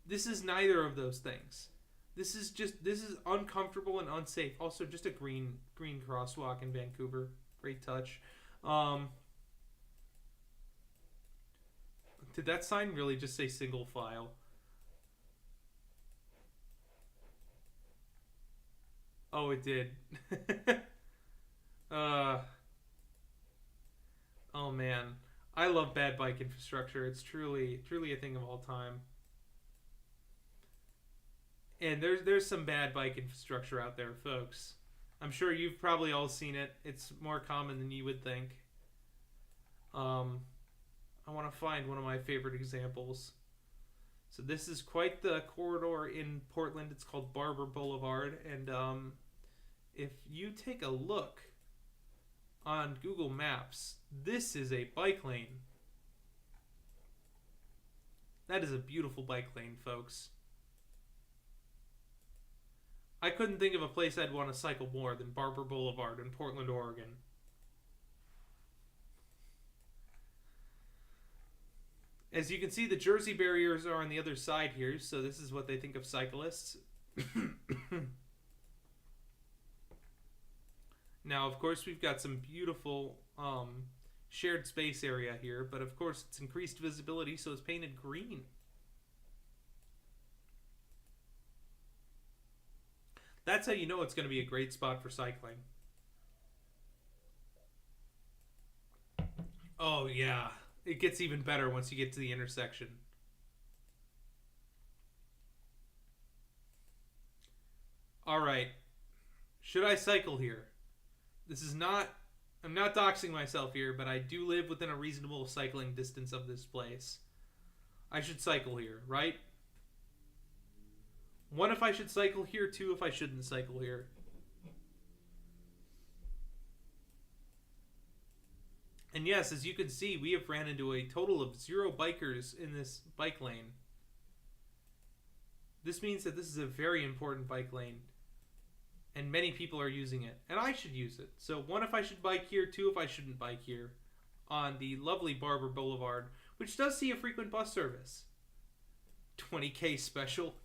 This is neither of those things. This is uncomfortable and unsafe. Also, just a green crosswalk in Vancouver. Great touch. Did that sign really just say single file? Oh, it did. Oh man, I love bad bike infrastructure. It's truly a thing of all time. And there's some bad bike infrastructure out there, folks. I'm sure you've probably all seen it. It's more common than you would think. I want to find one of my favorite examples. So this is quite the corridor in Portland. It's called Barber Boulevard, and if you take a look on Google Maps, this is a bike lane. That is a beautiful bike lane, folks. I couldn't think of a place I'd want to cycle more than Barber Boulevard in Portland, Oregon. As you can see, the Jersey barriers are on the other side here, so this is what they think of cyclists. Now, of course, we've got some beautiful shared space area here, but of course it's increased visibility, so it's painted green. That's how you know it's going to be a great spot for cycling. Oh yeah, it gets even better once you get to the intersection. All right, should I cycle here? This is not, I'm not doxing myself here, but I do live within a reasonable cycling distance of this place. I should cycle here, right? 1, if I should cycle here. 2, if I shouldn't cycle here. And yes, as you can see, we have ran into a total of 0 bikers in this bike lane. This means that this is a very important bike lane. And many people are using it. And I should use it. So 1, if I should bike here. 2, if I shouldn't bike here. On the lovely Barber Boulevard, which does see a frequent bus service. 20K special.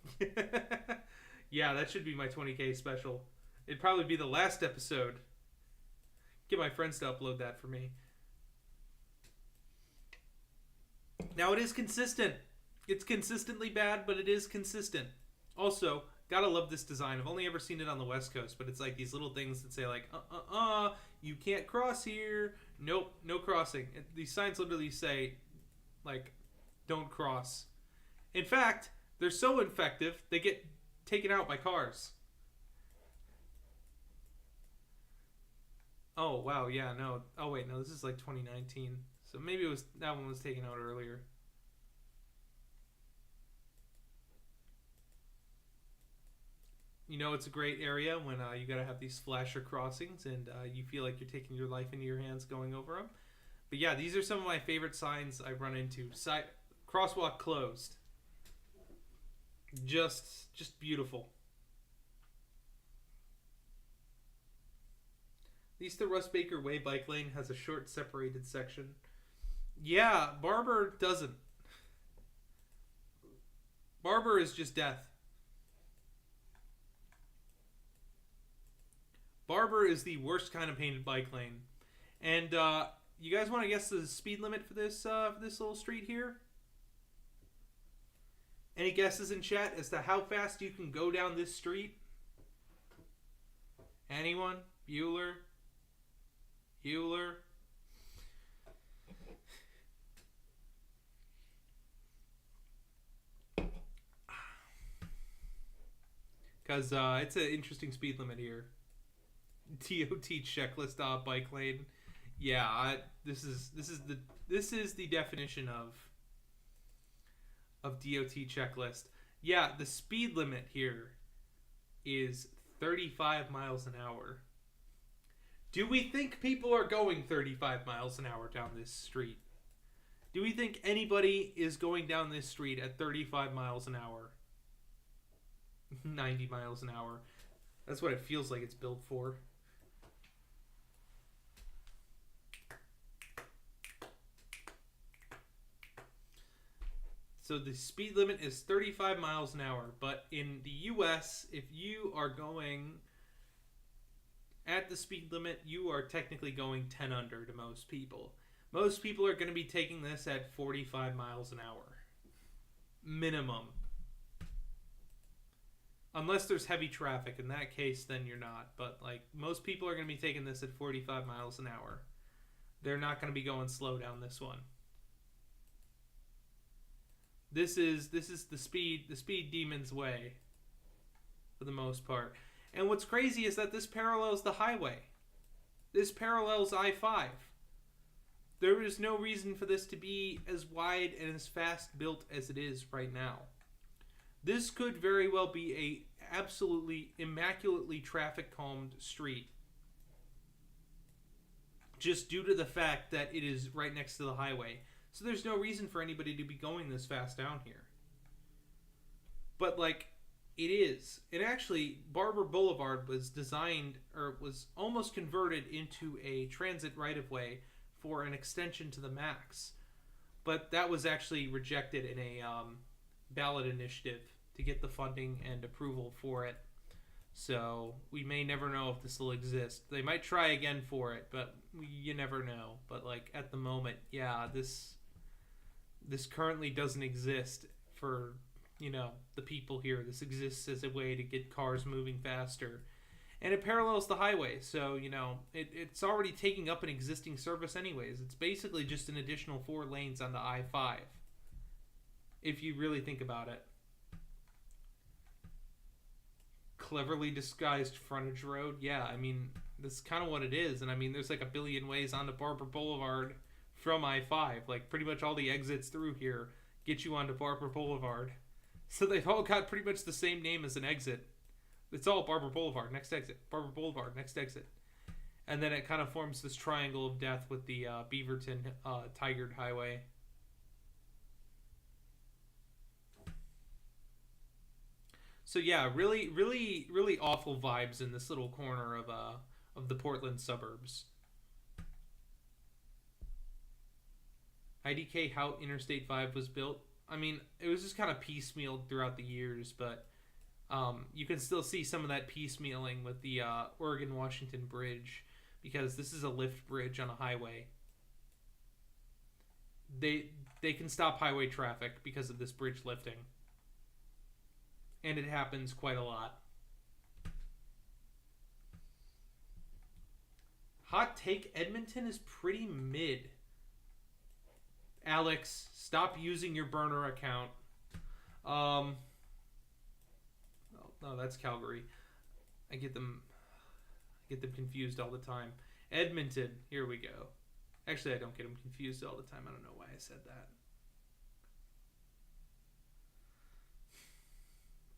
Yeah, that should be my 20K special. It'd probably be the last episode. Get my friends to upload that for me. Now it is consistent. It's consistently bad, but it is consistent. Also, gotta love this design. I've only ever seen it on the West Coast, but it's like these little things that say like, you can't cross here. Nope, no crossing. These signs literally say, like, don't cross. In fact, they're so effective, they get taken out by cars. Oh, wow, yeah, no. Oh, wait, no, this is like 2019. So maybe it was that one was taken out earlier. know it's a great area when you gotta have these flasher crossings and you feel like you're taking your life into your hands going over them. But yeah, these are some of my favorite signs I've run into. Crosswalk closed. Just beautiful. At least the Russ Baker Way bike lane has a short separated section. Yeah, Barber doesn't. Barber is just death. Barber is the worst kind of painted bike lane. And you guys want to guess the speed limit for this little street here? Any guesses in chat as to how fast you can go down this street? Anyone? Bueller? Because it's an interesting speed limit here. DOT checklist bike lane. Yeah, this is the definition of DOT checklist. Yeah, the speed limit here is 35 miles an hour. Do we think people are going 35 miles an hour down this street? Do we think anybody is going down this street at 35 miles an hour? 90 miles an hour. That's what it feels like it's built for. So the speed limit is 35 miles an hour, but in the US, if you are going at the speed limit, you are technically going 10 under to most people. Most people are going to be taking this at 45 miles an hour. Minimum. Unless there's heavy traffic. In that case, then you're not. But like most people are going to be taking this at 45 miles an hour. They're not going to be going slow down this one. This is the speed demon's way for the most part. And what's crazy is that this parallels the highway. This parallels I-5. There is no reason for this to be as wide and as fast built as it is right now. This could very well be a absolutely immaculately traffic calmed street. Just due to the fact that it is right next to the highway. So there's no reason for anybody to be going this fast down here. But like, it is. And actually, Barber Boulevard was designed, or was almost converted into a transit right-of-way for an extension to the max. But that was actually rejected in a ballot initiative to get the funding and approval for it. So we may never know if this will exist. They might try again for it, but you never know. But like at the moment, yeah, this currently doesn't exist for, you know, the people here. This exists as a way to get cars moving faster. And it parallels the highway, so, you know, it's already taking up an existing service anyways. It's basically just an additional 4 lanes on the I-5, if you really think about it. Cleverly disguised frontage road? Yeah, I mean, that's kind of what it is. And I mean, there's like a billion ways onto Barber Boulevard from I-5. Like, pretty much all the exits through here get you onto Barber Boulevard. So they've all got pretty much the same name as an exit. It's all Barber Boulevard, next exit. Barber Boulevard, next exit. And then it kind of forms this triangle of death with the Beaverton Tigard Highway. So yeah, really, really, really awful vibes in this little corner of the Portland suburbs. IDK how Interstate 5 was built. I mean, it was just kind of piecemealed throughout the years, but you can still see some of that piecemealing with the Oregon-Washington Bridge, because this is a lift bridge on a highway. They can stop highway traffic because of this bridge lifting. And it happens quite a lot. Hot take, Edmonton is pretty mid. Alex, stop using your burner account. No, that's Calgary. I get them confused all the time. Edmonton, here we go. Actually, I don't get them confused all the time. I don't know why I said that.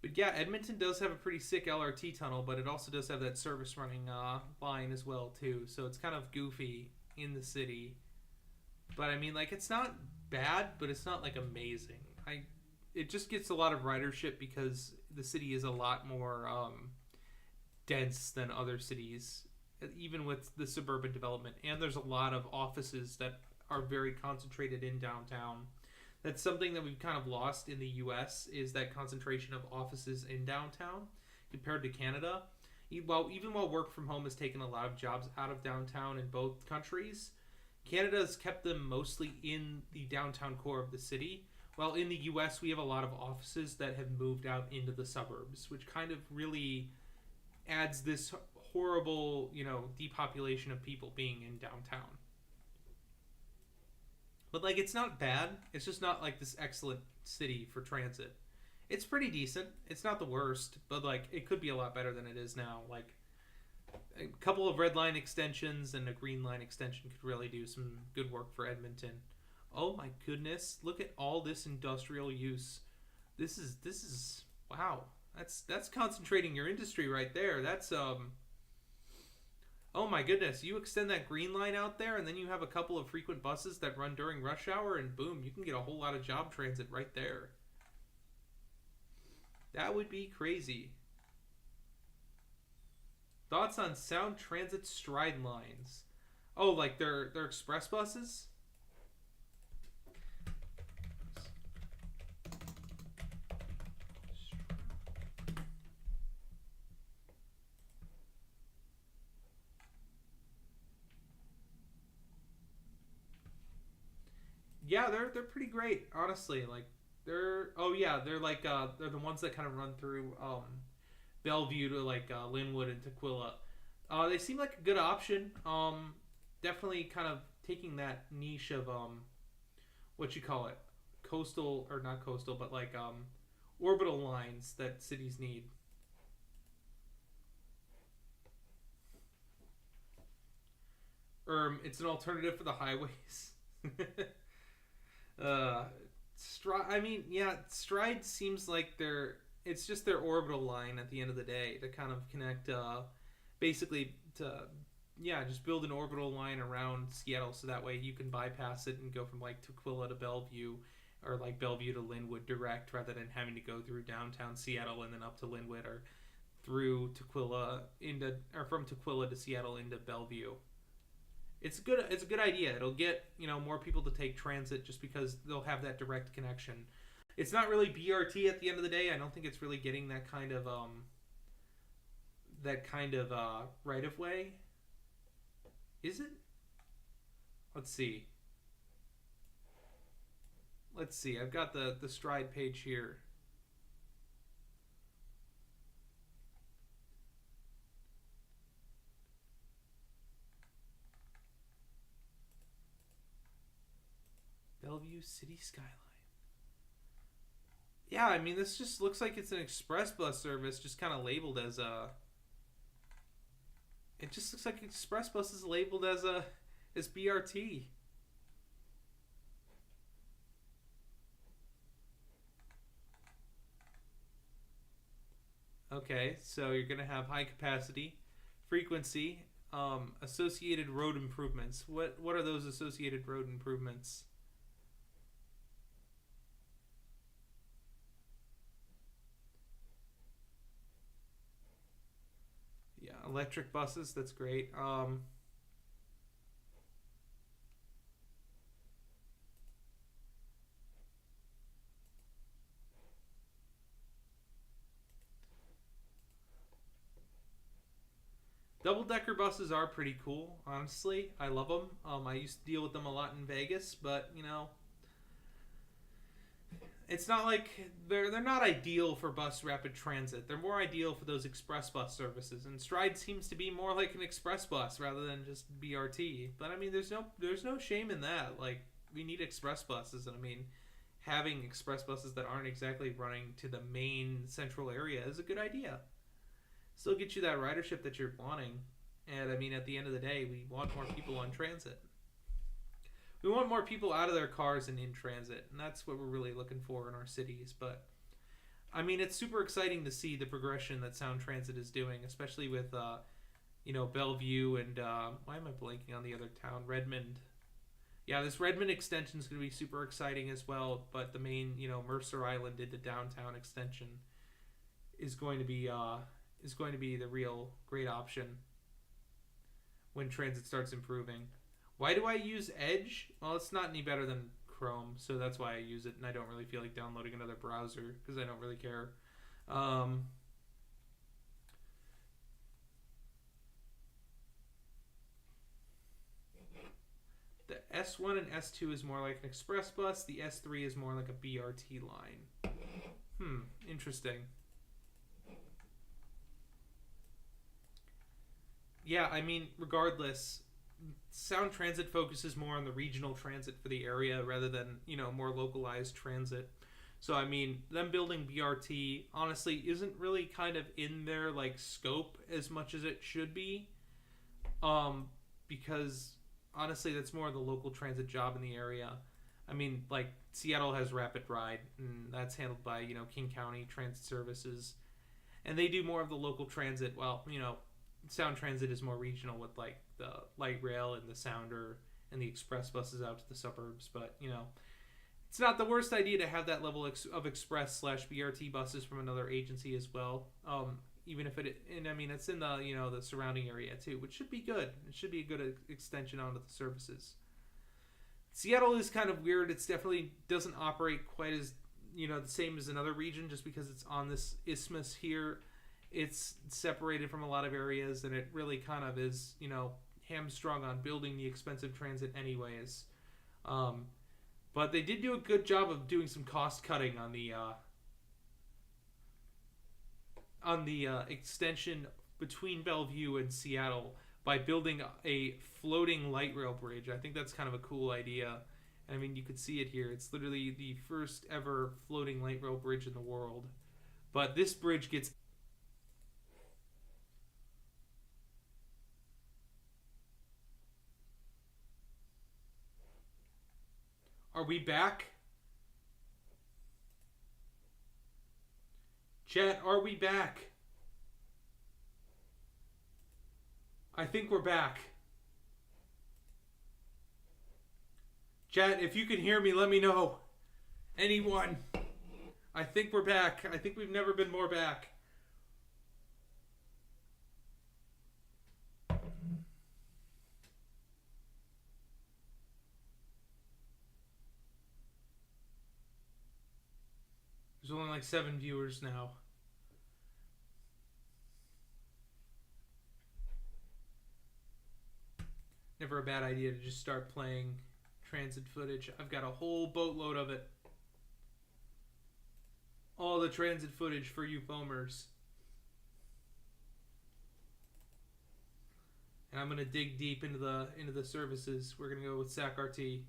But yeah, Edmonton does have a pretty sick LRT tunnel, but it also does have that service running line as well too. So it's kind of goofy in the city. But I mean, like, it's not bad, but it's not like amazing. It just gets a lot of ridership because the city is a lot more dense than other cities, even with the suburban development. And there's a lot of offices that are very concentrated in downtown. That's something that we've kind of lost in the U.S. is that concentration of offices in downtown compared to Canada. Even while work from home has taken a lot of jobs out of downtown in both countries, Canada has kept them mostly in the downtown core of the city. While in the U.S. we have a lot of offices that have moved out into the suburbs, which kind of really adds this horrible, depopulation of people being in downtown. But, like, it's not bad. It's just not, like, this excellent city for transit. It's pretty decent. It's not the worst, but, like, it could be a lot better than it is now. Like, a couple of red line extensions and a green line extension could really do some good work for Edmonton. Oh my goodness, look at all this industrial use. This is wow. That's concentrating your industry right there. That's oh my goodness, you extend that green line out there and then you have a couple of frequent buses that run during rush hour and boom, you can get a whole lot of job transit right there. That would be crazy. Thoughts on Sound Transit stride lines? Oh, like they're express buses? Yeah, they're pretty great, honestly. Like they're like they're the ones that kind of run through Bellevue to like Linwood and Tequila. They seem like a good option. Definitely kind of taking that niche of what you call it, coastal or not coastal, but like orbital lines that cities need. It's an alternative for the highways. Stride seems like it's just their orbital line at the end of the day to kind of connect, basically to, just build an orbital line around Seattle so that way you can bypass it and go from like Tequila to Bellevue or like Bellevue to Linwood direct rather than having to go through downtown Seattle and then up to Linwood or through Tequila from Tequila to Seattle into Bellevue. It's a good idea. It'll get, more people to take transit just because they'll have that direct connection. It's not really BRT at the end of the day. I don't think it's really getting that kind of right of way. Is it? Let's see. I've got the Stride page here. Bellevue City Skyline. Yeah, I mean, this just looks like it's an express bus service, just kind of labeled as a... It just looks like express bus is labeled as BRT. Okay, so you're going to have high capacity, frequency, associated road improvements. What are those associated road improvements? Electric buses, that's great. Double-decker buses are pretty cool, honestly. I love them. I used to deal with them a lot in Vegas, but, it's not like they're not ideal for bus rapid transit. They're more ideal for those express bus services, and Stride seems to be more like an express bus rather than just BRT. But I mean, there's no shame in that. Like, we need express buses, and I mean, having express buses that aren't exactly running to the main central area is a good idea. Still get you that ridership that you're wanting, and I mean, at the end of the day, we want more people on transit. We want more people out of their cars and in transit, and that's what we're really looking for in our cities. But I mean, it's super exciting to see the progression that Sound Transit is doing, especially with, Bellevue and, why am I blanking on the other town? Redmond. Yeah, this Redmond extension is going to be super exciting as well, but the main, Mercer Island into downtown extension is going to be the real great option when transit starts improving. Why do I use Edge? Well, it's not any better than Chrome, so that's why I use it, and I don't really feel like downloading another browser because I don't really care. The S1 and S2 is more like an express bus. The S3 is more like a BRT line. Interesting. Yeah, I mean, regardless, Sound Transit focuses more on the regional transit for the area rather than, more localized transit. So, I mean, them building BRT, honestly, isn't really kind of in their, scope as much as it should be. Because, honestly, that's more of the local transit job in the area. I mean, Seattle has Rapid Ride, and that's handled by, King County Transit Services. And they do more of the local transit. Well, Sound Transit is more regional with the light rail and the Sounder and the express buses out to the suburbs, but it's not the worst idea to have that level of express/BRT buses from another agency as well. Even if it's in the the surrounding area too, which should be good. It should be a good extension onto the services. Seattle is kind of weird. It's definitely doesn't operate quite as the same as another region just because it's on this isthmus here. It's separated from a lot of areas, and it really kind of is, hamstrung on building the expensive transit anyways. But they did do a good job of doing some cost cutting on the extension between Bellevue and Seattle by building a floating light rail bridge. I think that's kind of a cool idea. I mean, you could see it here. It's literally the first ever floating light rail bridge in the world. But this bridge gets... Are we back? Chat, are we back? I think we're back. Chat, if you can hear me, let me know. Anyone? I think we're back. I think we've never been more back. There's only 7 viewers now. Never a bad idea to just start playing transit footage. I've got a whole boatload of it. All the transit footage for you foamers. And I'm gonna dig deep into the services. We're gonna go with SAC-RT.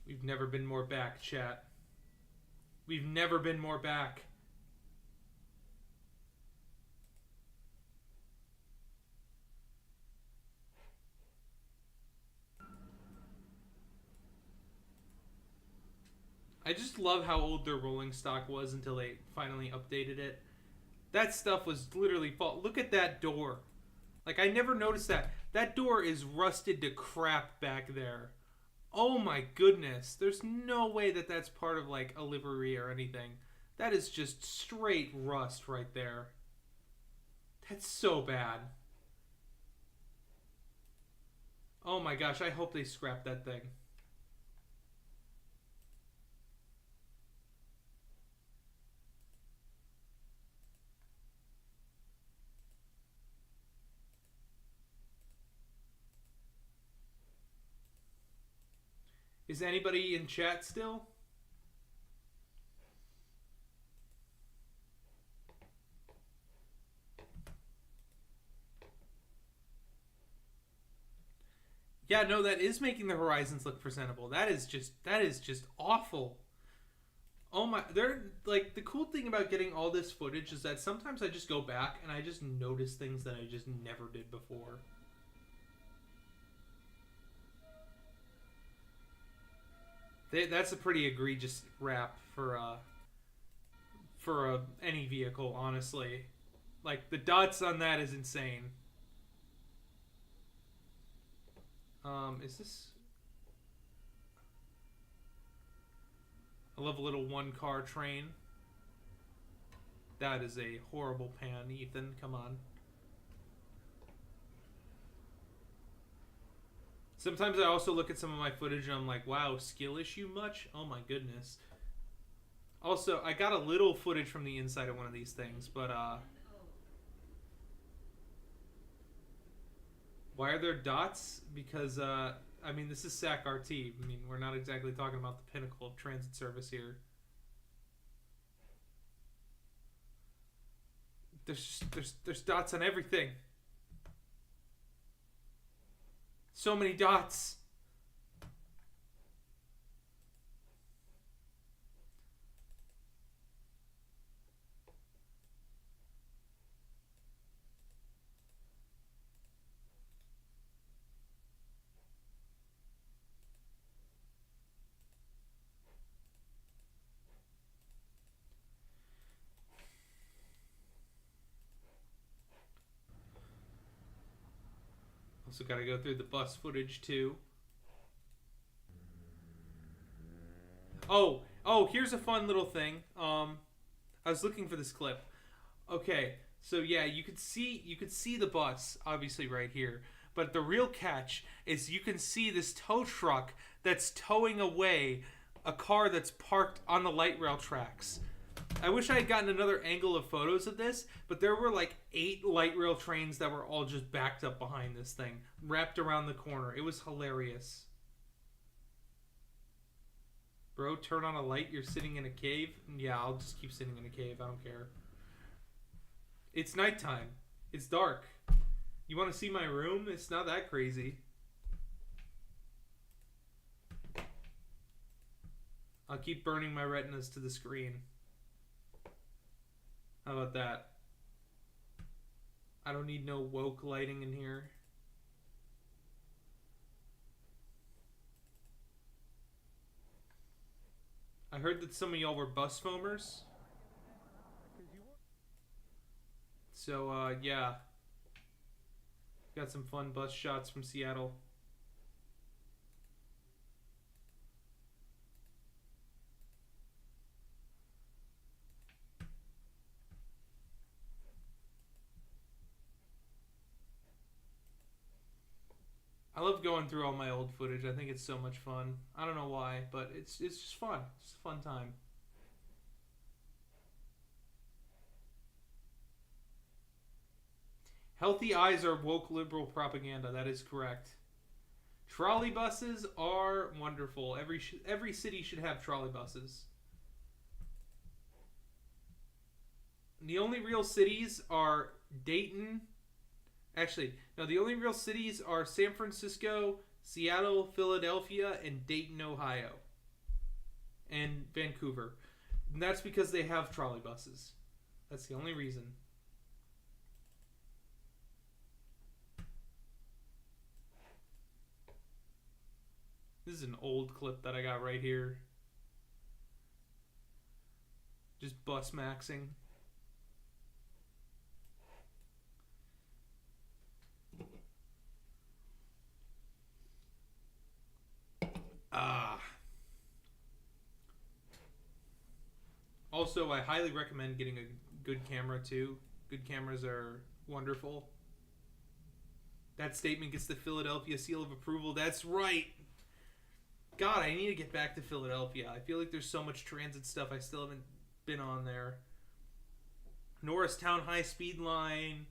We've never been more back, chat. We've never been more back. I just love how old their rolling stock was until they finally updated it. That stuff was literally look at that door. I never noticed that. That door is rusted to crap back there. Oh my goodness. There's no way that that's part of a livery or anything. That is just straight rust right there. That's so bad. Oh my gosh, I hope they scrap that thing. Is anybody in chat still? Yeah, no, that is making the horizons look presentable. That is just awful. Oh my, they're like the cool thing about getting all this footage is that sometimes I just go back and I just notice things that I just never did before. That's a pretty egregious wrap for any vehicle, honestly. Like the dots on that is insane. Is this? I love a little one-car train. That is a horrible pan, Ethan. Come on. Sometimes I also look at some of my footage and I'm like, wow, skill issue much? Oh my goodness. Also, I got a little footage from the inside of one of these things, but why are there dots? Because I mean, this is SAC RT. I mean, we're not exactly talking about the pinnacle of transit service here. There's dots on everything. So many dots. Also got to go through the bus footage too. Oh, here's a fun little thing. I was looking for this clip. Okay, so yeah, you could see the bus obviously right here. But the real catch is you can see this tow truck that's towing away a car that's parked on the light rail tracks. I wish I had gotten another angle of photos of this, but there were like 8 light rail trains that were all just backed up behind this thing, wrapped around the corner. It was hilarious. Bro, turn on a light, you're sitting in a cave? Yeah, I'll just keep sitting in a cave, I don't care. It's nighttime. It's dark. You want to see my room? It's not that crazy. I'll keep burning my retinas to the screen. How about that? I don't need no woke lighting in here. I heard that some of y'all were bus foamers. So, yeah. Got some fun bus shots from Seattle. I love going through all my old footage. I think it's so much fun. I don't know why, but it's just fun. It's a fun time. Healthy eyes are woke liberal propaganda. That is correct. Trolley buses are wonderful. Every city should have trolley buses. The only real cities are Dayton. Actually, no, the only real cities are San Francisco, Seattle, Philadelphia, and Dayton, Ohio. And Vancouver. And that's because they have trolley buses. That's the only reason. This is an old clip that I got right here. Just bus maxing. Also, I highly recommend getting a good camera too. Good cameras are wonderful. That statement gets the Philadelphia seal of approval. That's right. God, I need to get back to Philadelphia. I feel like there's so much transit stuff I still haven't been on there. Norristown High Speed Line,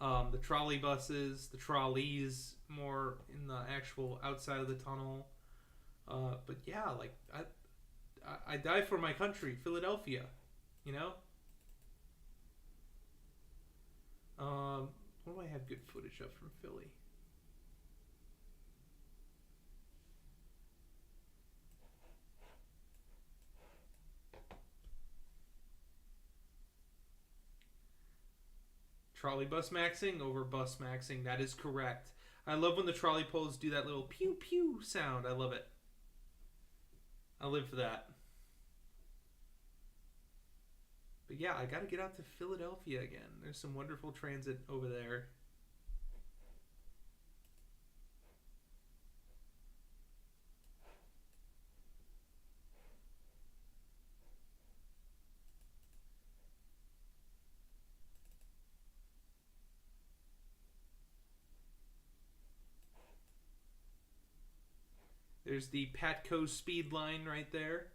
the trolley buses, the trolleys, more in the actual outside of the tunnel. But yeah, like I die for my country, Philadelphia. You know. What do I have good footage of from Philly? Trolley bus maxing over bus maxing. That is correct. I love when the trolley poles do that little pew pew sound. I love it. I live for that. But yeah, I got to get out to Philadelphia again. There's some wonderful transit over there. There's the Patco speed line right there.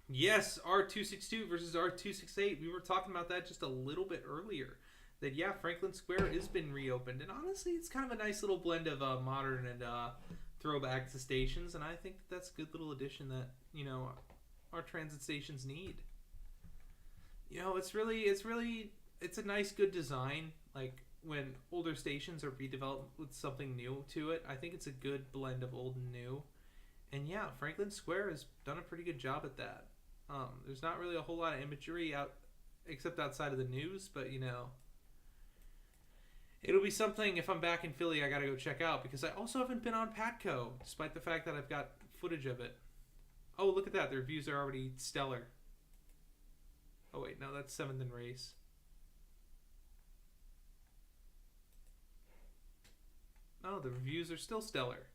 Yes, R262 versus R268. We were talking about that just a little bit earlier. That, yeah, Franklin Square has been reopened. And honestly, it's kind of a nice little blend of modern and throwback to stations. And I think that's a good little addition that, you know, our transit stations need. You know, it's a nice, good design. Like, when older stations are redeveloped with something new to it, I think it's a good blend of old and new. And yeah, Franklin Square has done a pretty good job at that. There's not really a whole lot of imagery out, except outside of the news, but you know, it'll be something if I'm back in Philly I gotta go check out, because I also haven't been on Patco, despite the fact that I've got footage of it. Oh, look at that, their views are already stellar. Oh wait, no, that's 7th and Race. Oh, the reviews are still stellar.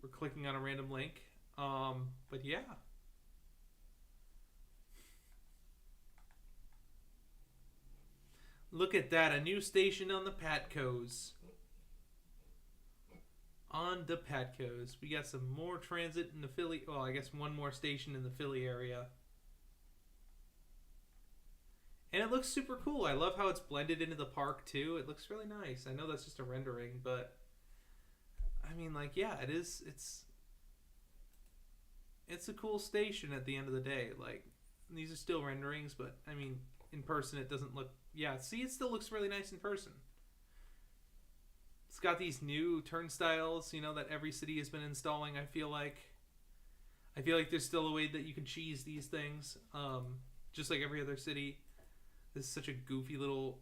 We're clicking on a random link. But yeah. Look at that, a new station on the Patcos. On the Patcos. We got some more transit in the Philly. Well, I guess one more station in the Philly area. And it looks super cool. I love how it's blended into the park too. It looks really nice. I know that's just a rendering, but I mean, like, yeah, it is. It's a cool station at the end of the day. Like, these are still renderings, but I mean, in person it doesn't look. Yeah, see, it still looks really nice in person. It's got these new turnstiles, you know, that every city has been installing. I feel like there's still a way that you can cheese these things, just like every other city. This is such a goofy little.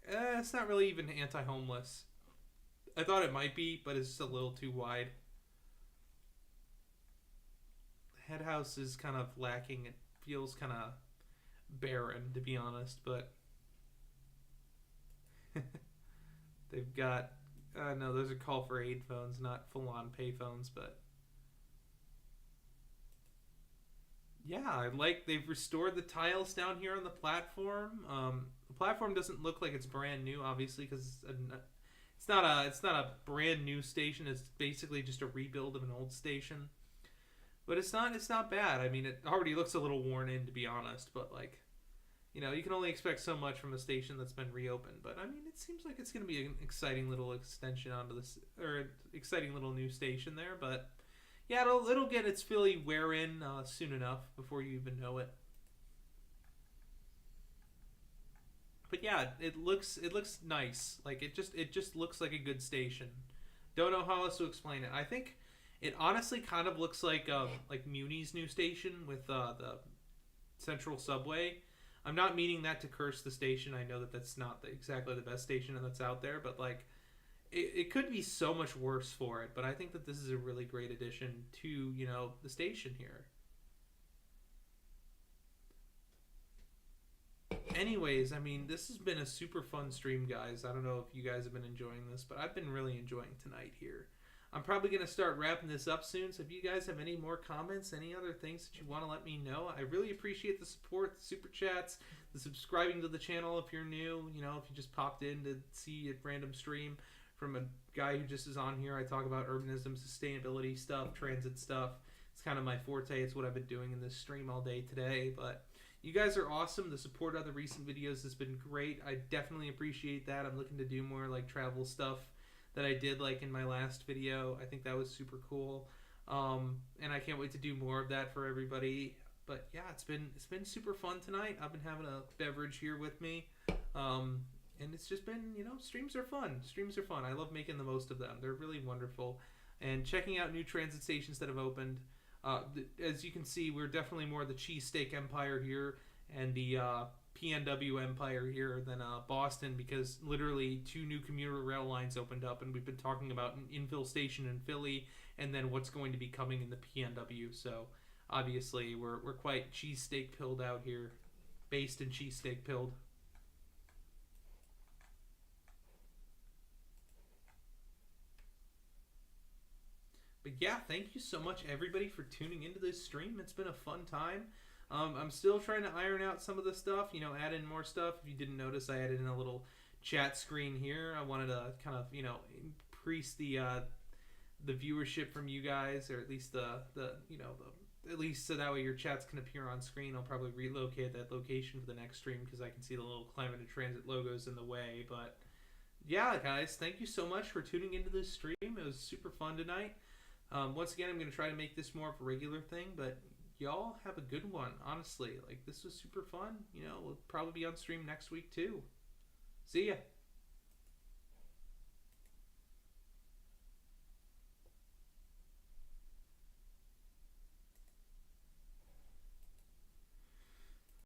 It's not really even anti-homeless. I thought it might be, but it's just a little too wide. The head house is kind of lacking. It feels kind of barren, to be honest, but they've got. No, those are call for aid phones, not full-on pay phones, but. Yeah, I like they've restored the tiles down here on the platform. The platform doesn't look like it's brand new, obviously, because it's not a brand new station. It's basically just a rebuild of an old station. But it's not bad. I mean, it already looks a little worn in, to be honest. But like, you know, you can only expect so much from a station that's been reopened. But I mean, it seems like it's going to be an exciting little extension onto this, or an exciting little new station there. But yeah, it'll get its Philly wear in soon enough before you even know it. But yeah, it looks nice. Like it just looks like a good station. Don't know how else to explain it. I think it honestly kind of looks like Muni's new station with the Central Subway. I'm not meaning that to curse the station. I know that that's not exactly the best station that's out there, but like it could be so much worse for it. But I think that this is a really great addition to, you know, the station here. Anyways, I mean, this has been a super fun stream, guys. I don't know if you guys have been enjoying this, but I've been really enjoying tonight here. I'm probably going to start wrapping this up soon, so if you guys have any more comments, any other things that you want to let me know, I really appreciate the support, the super chats, the subscribing to the channel if you're new, you know, if you just popped in to see a random stream from a guy who just is on here. I talk about urbanism, sustainability stuff, transit stuff. It's kind of my forte. It's what I've been doing in this stream all day today, but you guys are awesome. The support of the recent videos has been great. I definitely appreciate that. I'm looking to do more like travel stuff that I did like in my last video. I think that was super cool. And I can't wait to do more of that for everybody. But yeah, it's been super fun tonight. I've been having a beverage here with me. And it's just been, you know, streams are fun. Streams are fun. I love making the most of them. They're really wonderful. And checking out new transit stations that have opened. As you can see, we're definitely more the cheesesteak empire here and the PNW empire here than Boston, because literally 2 new commuter rail lines opened up, and we've been talking about an infill station in Philly and then what's going to be coming in the PNW. So obviously we're quite cheesesteak pilled out here, based in cheesesteak pilled. But yeah, thank you so much everybody for tuning into this stream. It's been a fun time. I'm still trying to iron out some of the stuff, add in more stuff. If you didn't notice, I added in a little chat screen here. I wanted to kind of, increase the viewership from you guys, or at least at least so that way your chats can appear on screen. I'll probably relocate that location for the next stream because I can see the little Climate and Transit logos in the way. But yeah, guys, thank you so much for tuning into this stream. It was super fun tonight. Once again, I'm going to try to make this more of a regular thing, but y'all have a good one, honestly. Like, this was super fun. We'll probably be on stream next week, too. See ya.